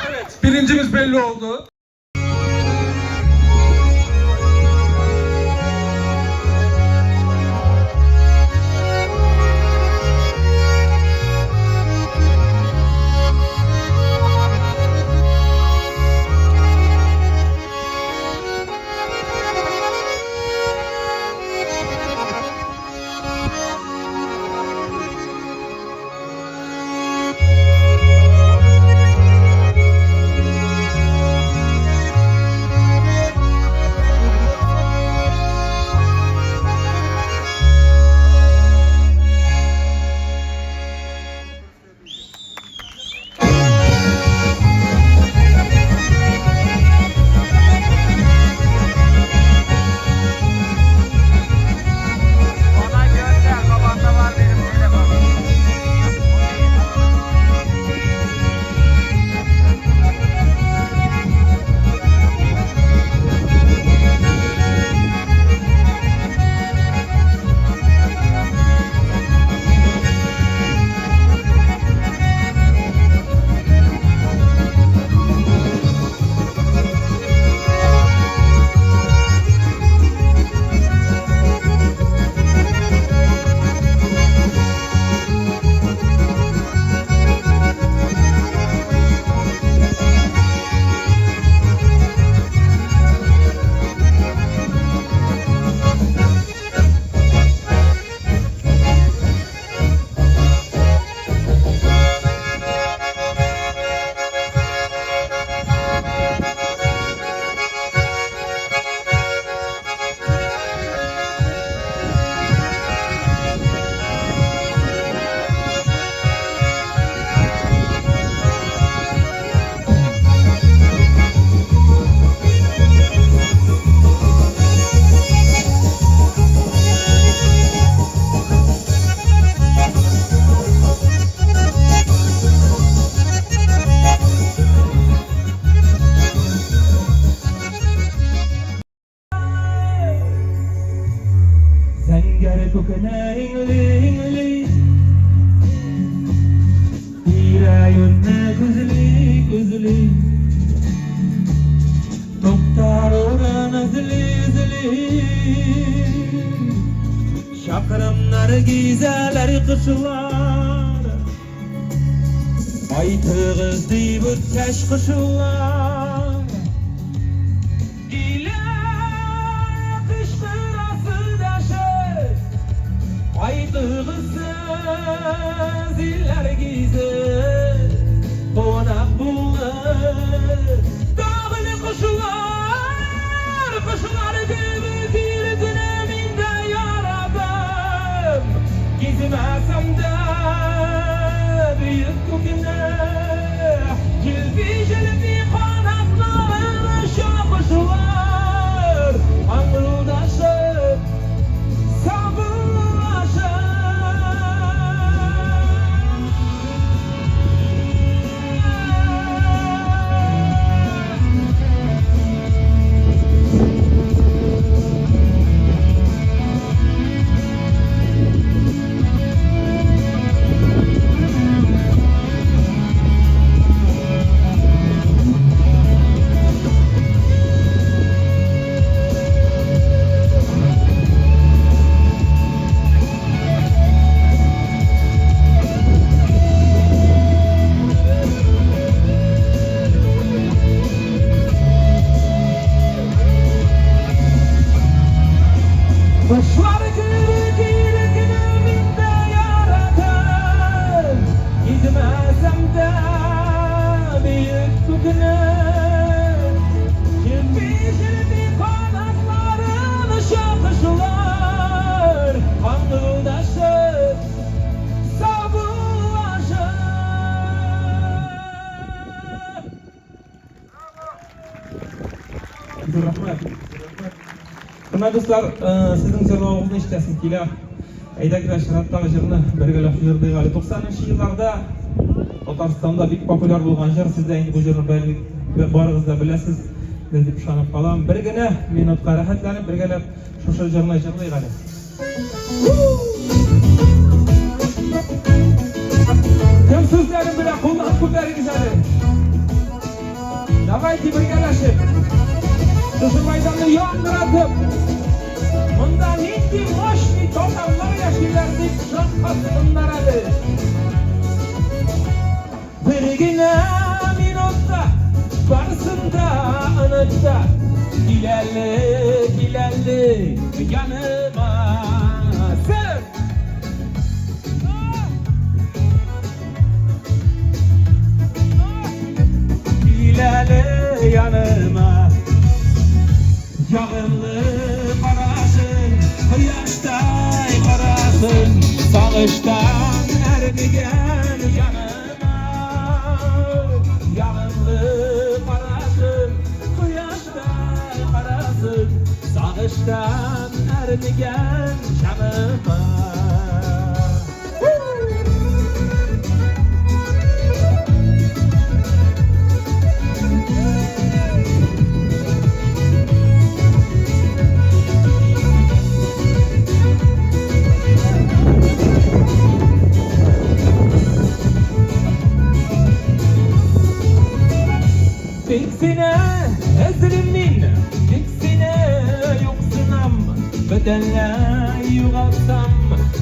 Evet, birincimiz belli oldu. Şakramlar gizeler kışlar Aytığız deyip ötkeş kışlar İle kışkırası daşı Aytığız ziller gize Konak bulur Dağını kışlar Kışlar gibi bir döneminde yaradım Gizmesem de büyük bu günah Cilvi cilvi kanatlarını şapışlar Anıldaşıp sabırlaşıp Kuşlar gülü günümünde yaradım Gitmesem de büyük bu günüm Kirpi kanatlarını şakışlar Anıldaşıp sabırlaşıp Rahmet. Hürmetli dostlar, sizin sorduğunuzda işlesin ki Aydaklar Şarat'tағы жырны бергәләп җырлый әле 90-нчы елларда Татарстанда бик популяр булган җыр, сез дә инде бу җырны барыгыз да беләсез дип ышанып калам. Бер генә минутка рәхәтләнеп бергәләп шушы җырны җырлыйк әле. Кем сүзләрен белә кулдан күтәрегез әле. Давайте бергәләшеп шушы мәйданны яңгыратып Munda nindi moşni totamlar yaşaylar deyip şapkasınlar adı. Bir güne minutta varsında anıtta Gilerli yanıma Sev! Gilerli yanıma Yağınlı Yaştay karasın, sağıştan erdigen yanıma Yağınlı karasın, yaştay karasın Sağıştan erdigen yanıma Diksine ezrimin, diksine yoksunam Bedenle yuvalsam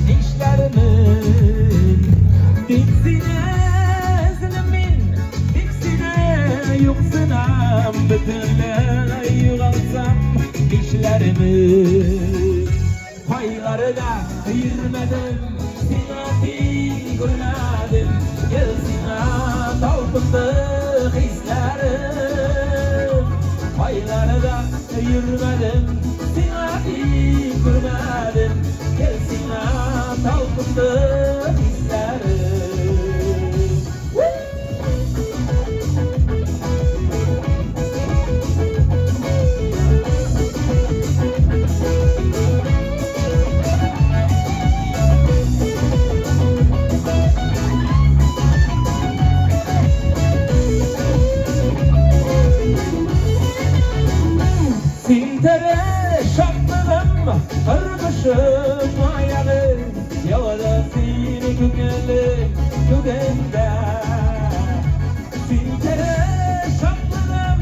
dişlerimin Diksine ezrimin, diksine yoksunam Bedenle yuvalsam dişlerimin Payları da ayırmadım, sinati görmedim Gel sina talpındı hislerim Payları da yürümedim Sinati görmedim Gel sina talpındı hislerim Sintere şaplığım, hırmışım ayağı Yalada seni gügelim, gügende Sintere şaplığım,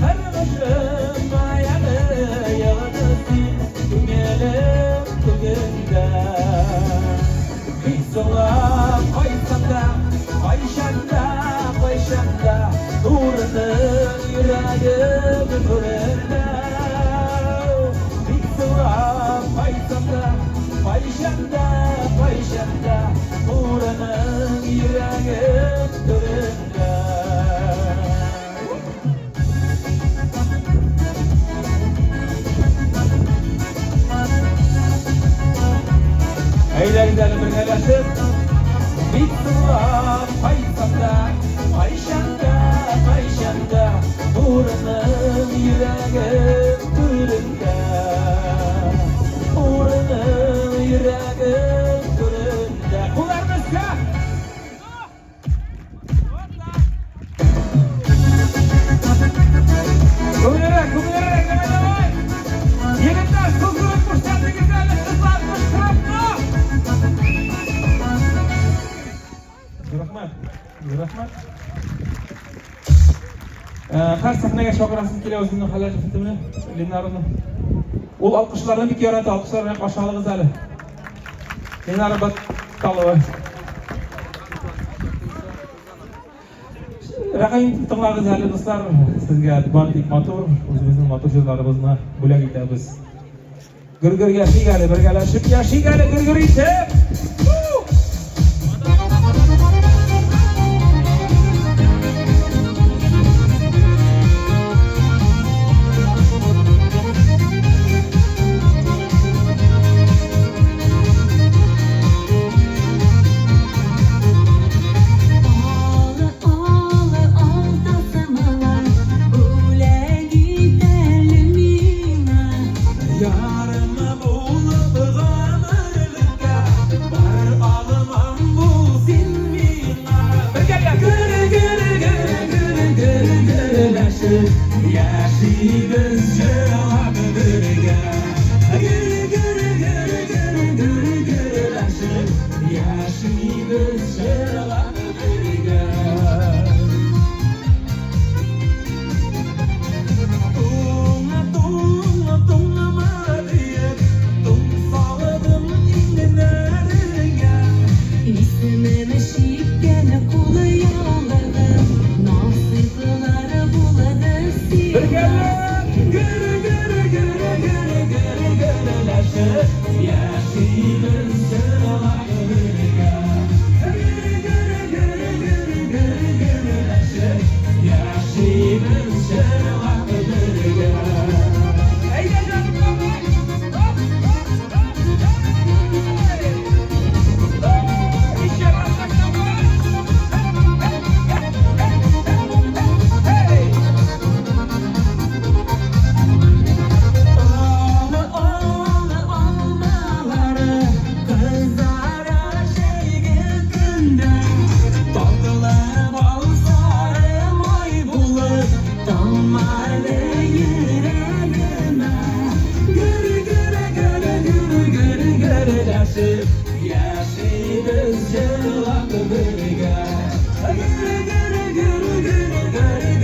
hırmışım ayağı Yalada seni gügelim, gügende Bir sola koysam da, koyşanda Uğrının yüreğim göründe Payşanda Uğranın yüreğim göründe Eyler gidelim birleşip Bittuğa Payşanda Uğranın yüreğim göründe Uğranın yüreğim göründe Kullarımızda Kumularak demede var Yigitler kızgınlıkmış kendi güzellik kızlarmış kırıklı Rahmat Her sahneye şokurasız kele özünün halacı fitimini Linarını Ol alkışlarını bir kere alkışlarını aşağılığız әлі Linarı Battalıva Raqayın tыңлағыз әлі dostlar Sizге Bandik Motor Özümüzün motor jırlarımızına bölek etemiz Gürgür yaşayık әлі біргәләшіп Yaşayık әлі gürgür etip Ya birleşip yaşayız yıllar birge.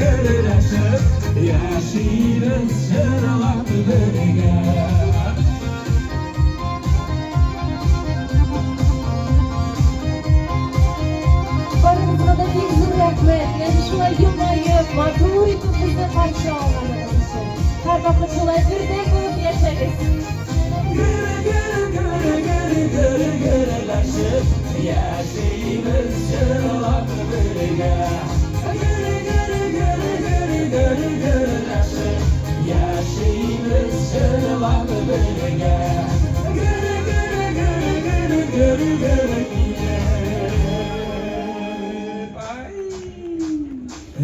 Gürleşip yaşayız yıllar birge. Barınızda da bir zor rahmet. Yani şuna yılmayıp, mağdur etip bizi karşı almanız için. Her vakit şolay birden bulup yaşarız. Gürleşip yaşayız yıllar birge. Gürleşip yaşayız yıllar birge.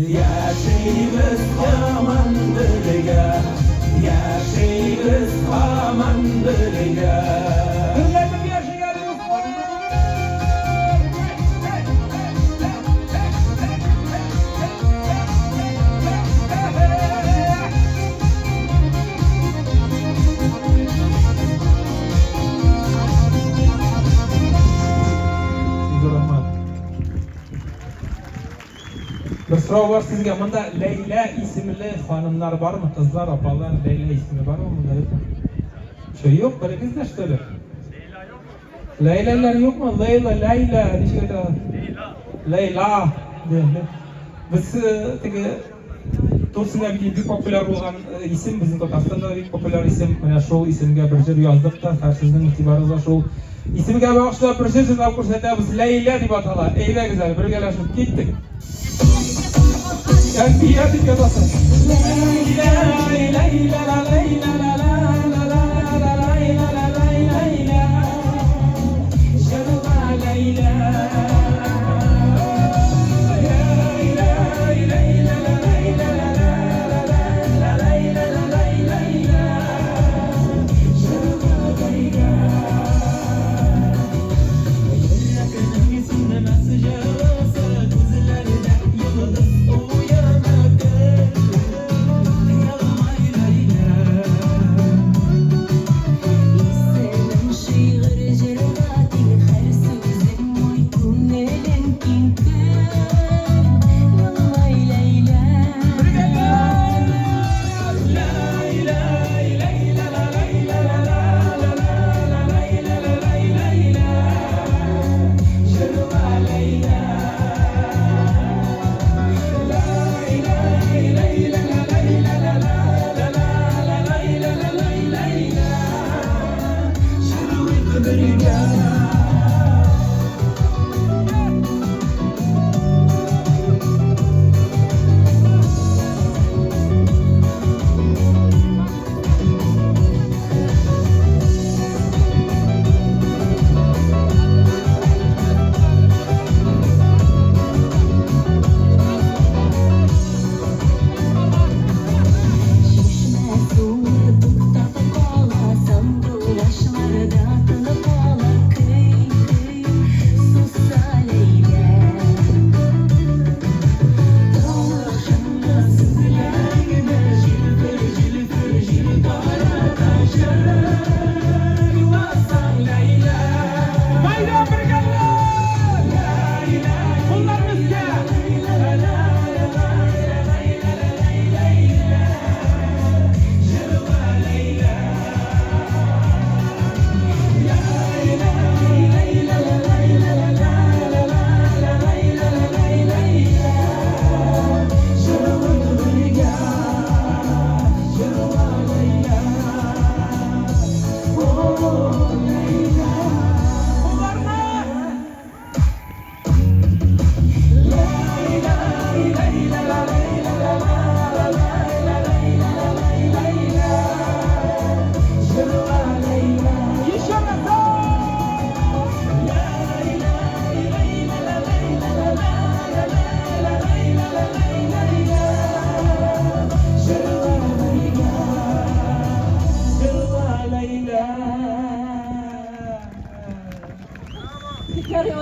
Yaşayız aman birge. Yaşayız aman birge. Bir soru var sizge. Bunda Leyla isimli hanımlar var mı? Kızlar, apalar, Leyla ismi var mı? Bunda yok mu? Şey yok, böyle kızlar işte. Leyla'lar yok mu? Leyla, Leyla. Leyla. Biz tege Tursiya bir popüler olan isim bizim Tatarston'da bir popüler isim. Yani şu isimge bir jür yazdık da sizin itibarınızda şu isimge bağışlap bir jür jurnal ko'rsatamiz. Leyla deb ataladi. Ey güzel, birgalashib ketdik. Yani bir yer dip yatasın. Leyla, Leyla, Leyla, Leyla,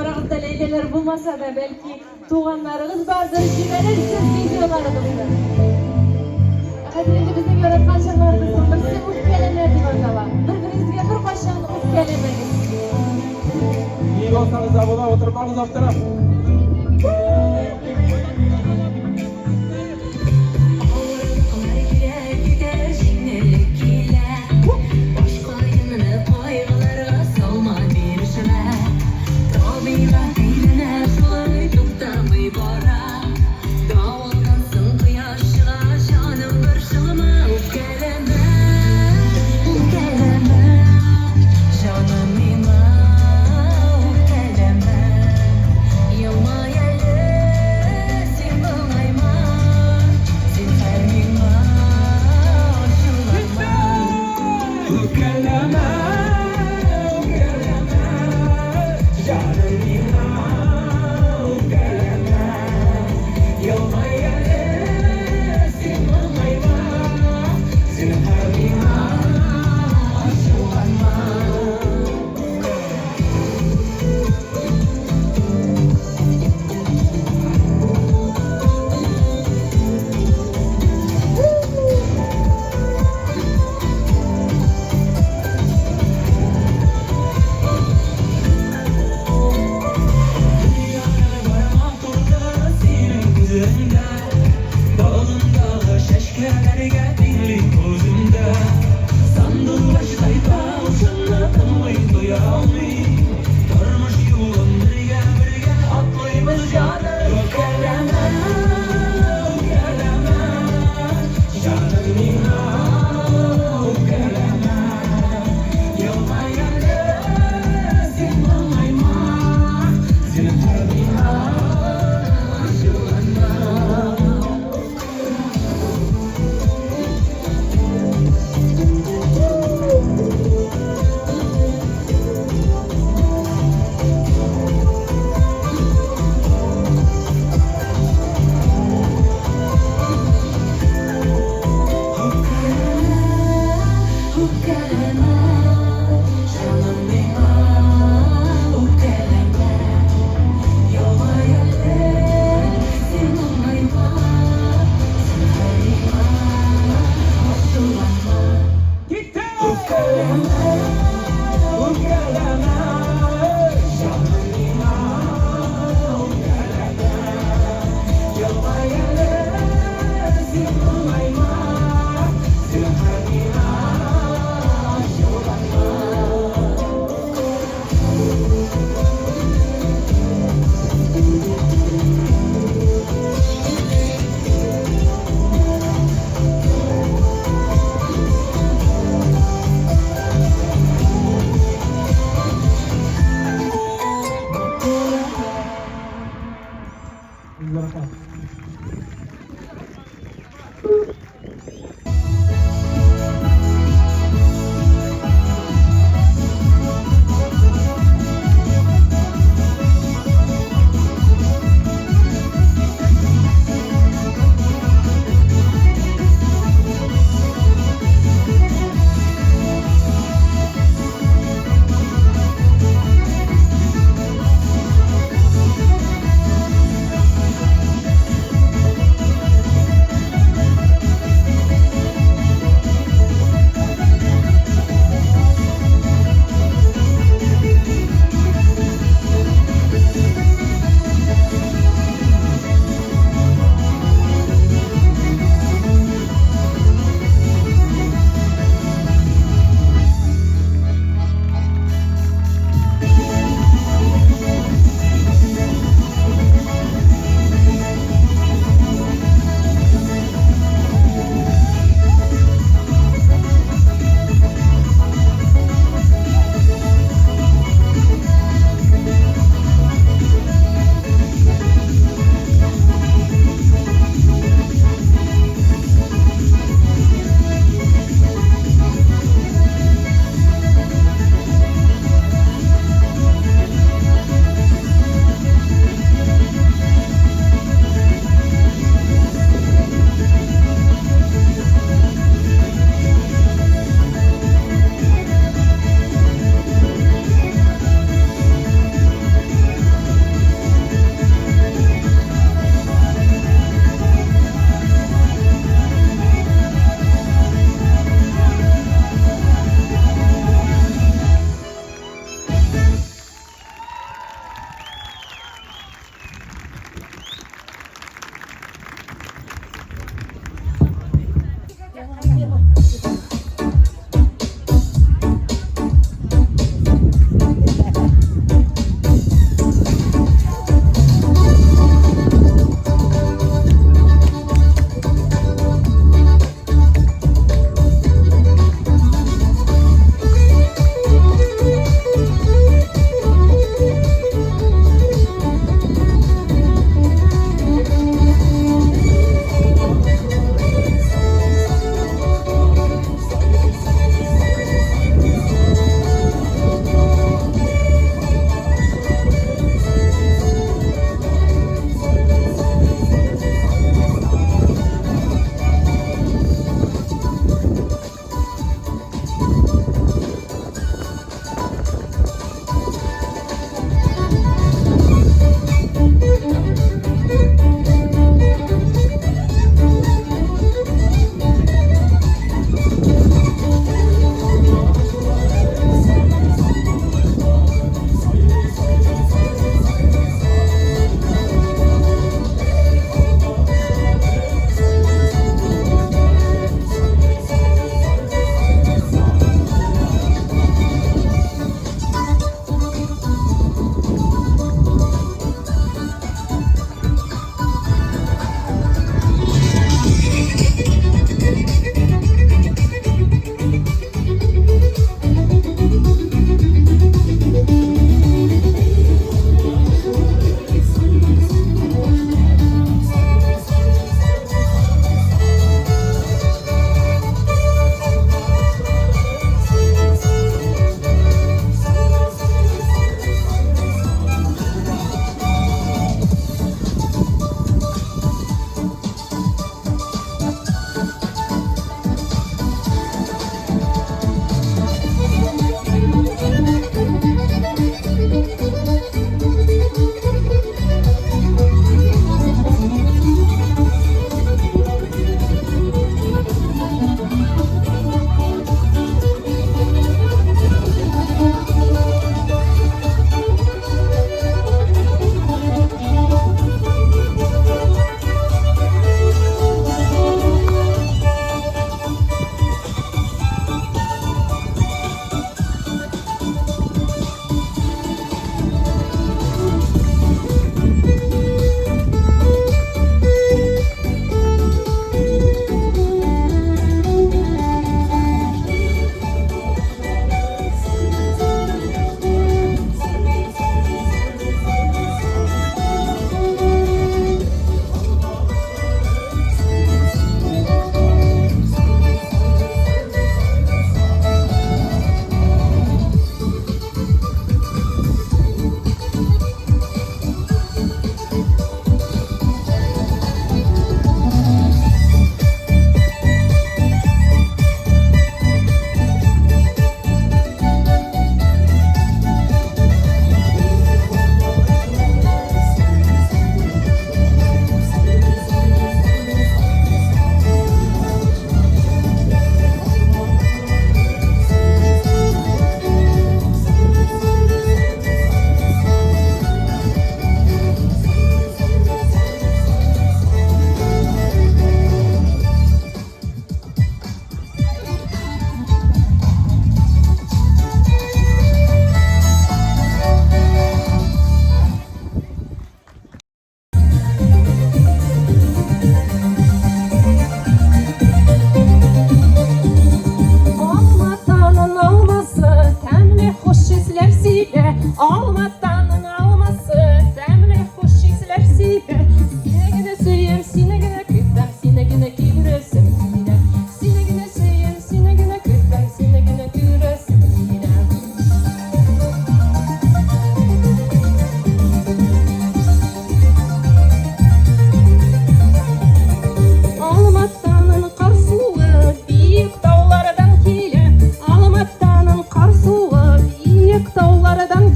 Orağızda Leyleler bulmasa da belki tuğanlarınız vardır, jiberersiz videolarınızdır. Kadirinde bizim yaratkan şanlarımızın bir size hoş gelenler diyor. Birbirinizge bir başan hoş gelenler. Ağız alt taraf.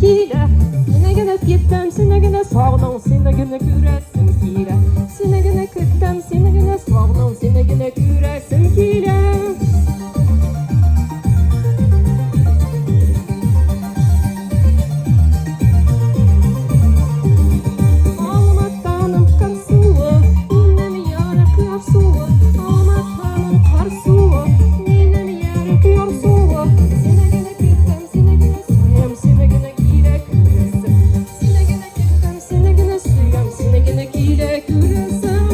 kile. Sinegine gittim, sinegine sağlam, sinegine güresim kile. Sinegine gittim, sinegine sağlam, sinegine güresim kile. Ağlamaktanım kan suyu, ninemi yarakıyor suyu. Ağlamaktanım kar suyu, ninemi yarakıyor suyu. Sinegine gittim, sinegine suyum, sinegine kile güresim. Sinegine gittim, sinegine suyum, sinegine kile güresim.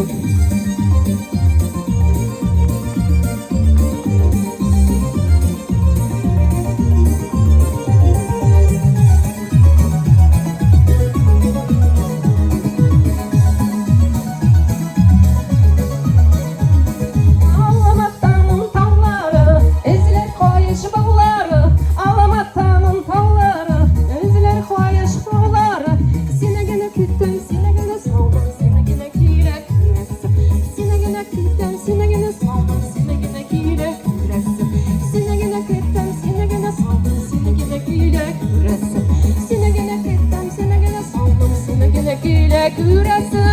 Ağlamaktanın tağları, ezilir koyuş bağları. Ağlamaktanın tağları, ezilir koyuş bağları. Sinegine gittim, sinegine saldım, sinegine kile güresim. Sinegine gittim, sinegine saldım, sinegine kile güresim. Sinegine gittim, sinegine saldım, sinegine kile güresim. Sinegine gittim, sinegine saldım, sinegine kile güresim.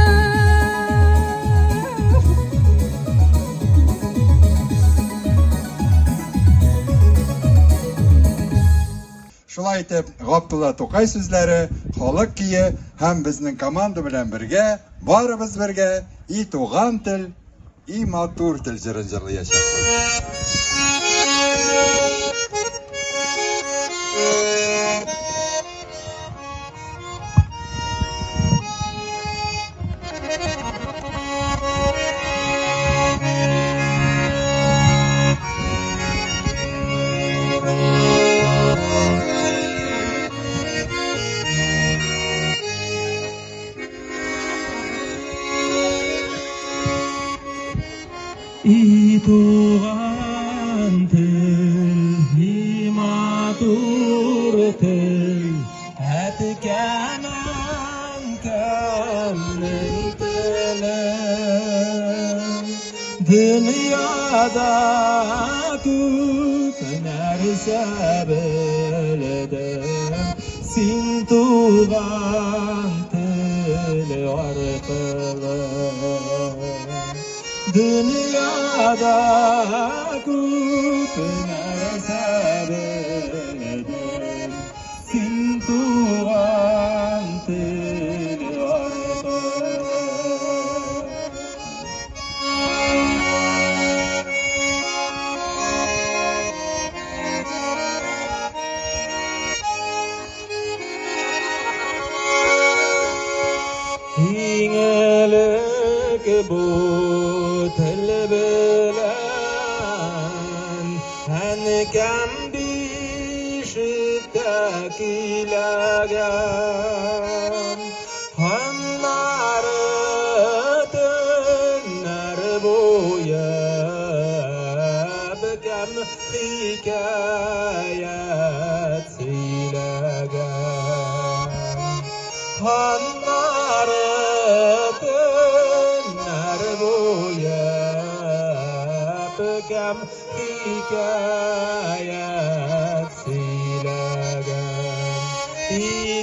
Шулай итеп, Габдулла Тукай сүзләре, халык кие һәм безнең команда белән бергә, барыбыз бергә и туган тел, и матур тел җырын җырлаячакбыз. И туган тел, и матур тел, әткәмән кәмнең теле. Dünyada күп нәрсә белдем, син туган тел аркылы. Dünyada күп нәрсә белдем, син туган тел аркылы. Иң элек бу тел белән әнкәм бишектә киләгән. Аннары төннәр буе бекәм хикәят сөйләгән. Аннары tünler boyu bükəm hikayət söyləgən. İ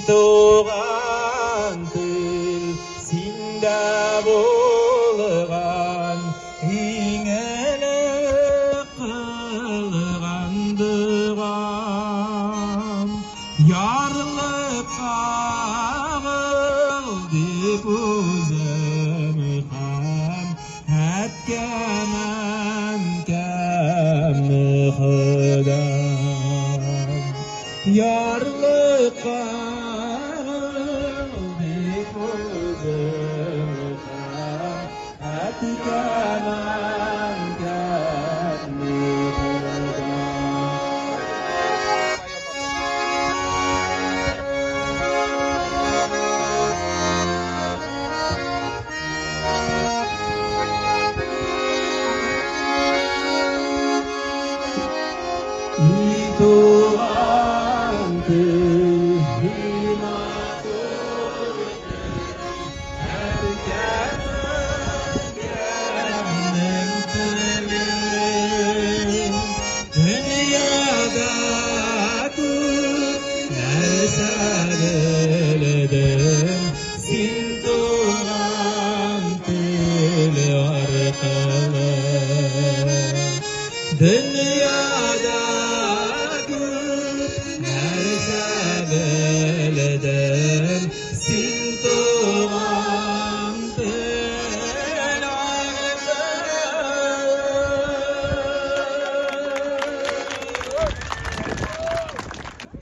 doğan til sində bolğan, iңелі qılğandığam. Yarlıq ağıl деп өзім һәм әткәмән кәмі хыдам. Ярлық ağıl деп өзім һәм әткәмән кәмі хыдам.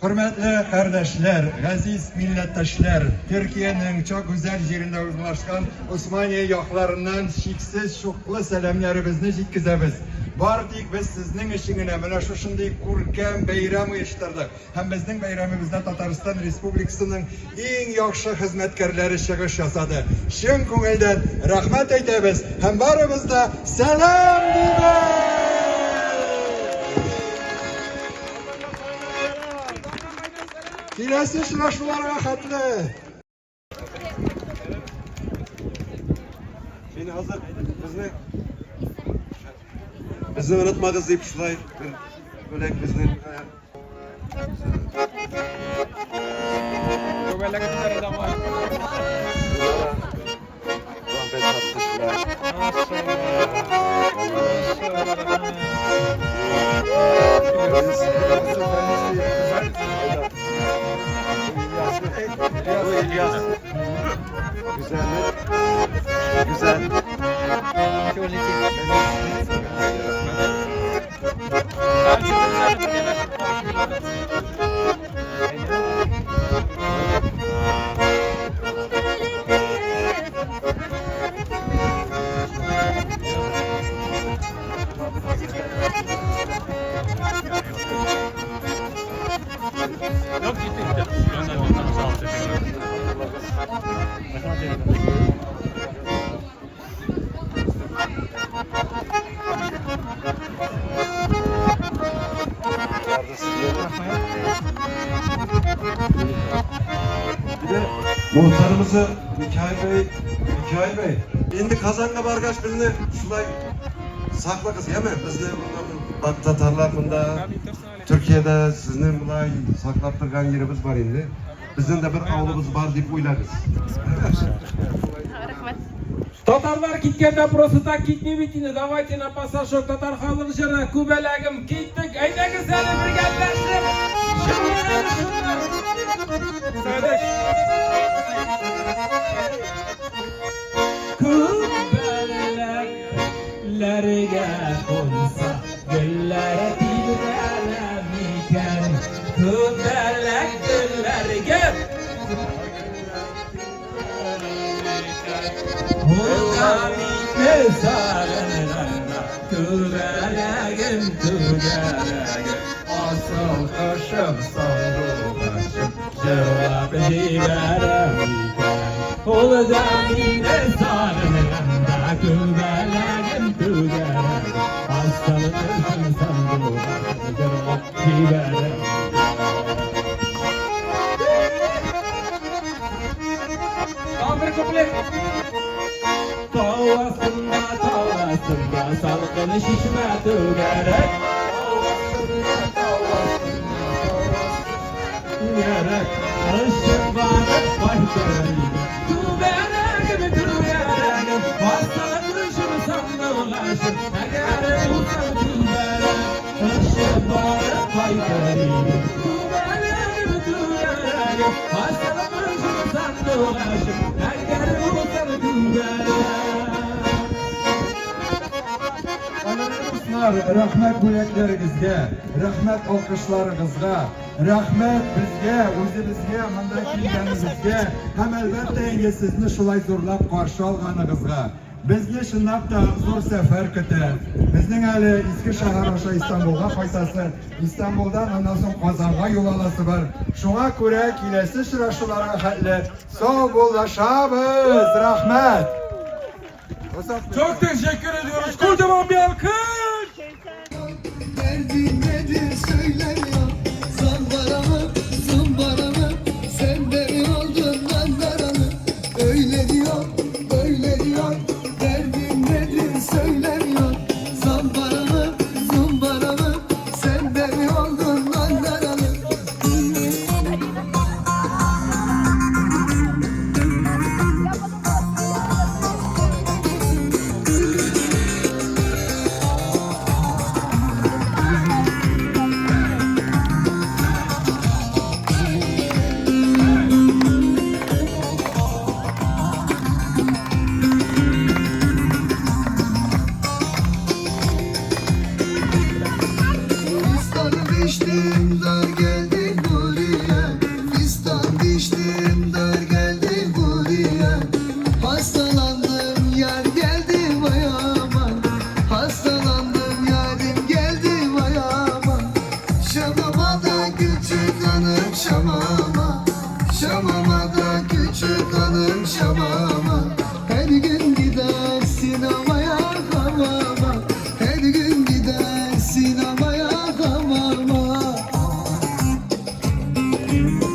Hürmetli kardeşler, aziz millettaşlar, Türkiye'nin çok güzel yerinde uzlaşkan Osmaniye yaklarından şiksiz şoklu selamlarımızı yetkizemiz. Bardik biz sizning işingine mana shu shunday ko'rkam bayram uyushtirdik. Ham bizning bayramimizda Tatariston Respublikasining eng yaxshi xizmatkorlari chiqish yasadi. Chin ko'ngildan rahmat aytamiz. Ham barimizda salom deymiz. Kelasi uchrashuvlarga xatli. Beni hazır bizni unutmadınız deyip şulay bir bölek bizni güzel. Yok gitti. Gönderdim. Sağ ol. Teşekkür ederim. Bir de muhtarımızı Mikail Bey. Endi Kazan'a bargaç bizni şulay sakla kız yeme. Bizni bak Tatarlar bunda Türkiye'de sizni bulay saklap turgan yerimiz var endi. Bizning de bir avlumuz var deb o'ylaymiz. Rahmat. Tatarlar ketganda просто так ketmaymikin. Давайте на пассажок tatar xalqlari Kubelagim ketdik. Aytagi seni bir gaplashib. Kubelaglarga qo'nsa gullar titralamikan. Kubelaglarga Muhammed sarılarına Kubelagim kubelagim Asıl kışım sandu başım Cevap veremiken Ol zamine sarılarına Kubelagim kubelagim Asıl kışım sandu başım Cevap veremiken Tamir komplet Tavasında salkın şişme tügerek Tügerek Işık varık başlarıyım Tügerek tügerek Hastalık rüşüm sandılaşım Eğer uçak tügerek Işık varık başlarıyım Tügerek tügerek Hastalık rüşüm sandılaşım Eğer uçak tügerek Rahmet buyaklarınızga, rahmet alkışlarınızga, rahmet bizge, o'zimizga bunday kelganingizga, ham albatta endi sizni shulay zo'rlab qarshi olganingizga. Bizga shunaqta zo'r safar kutib, bizning hali eski shahar o'sha Istanbulga qaytasi, Istanbuldan ondan so'ng Qozonga yo'l olasi bor. Shunga ko'ra kelasi uchrashuvlarga xatli sog' bo'lashamiz. Rahmat. Çok teşekkür ediyoruz. Kocaman bir alkış. Derdin nedir söylemiyor. Zambara mı, zımbara mı? Sen beni oldun mandara mı? Öyle diyor, böyle diyor. Derdin nedir söylemiyor. Zambara mı, zımbara mı? Sen beni oldun mandara mı? Müzik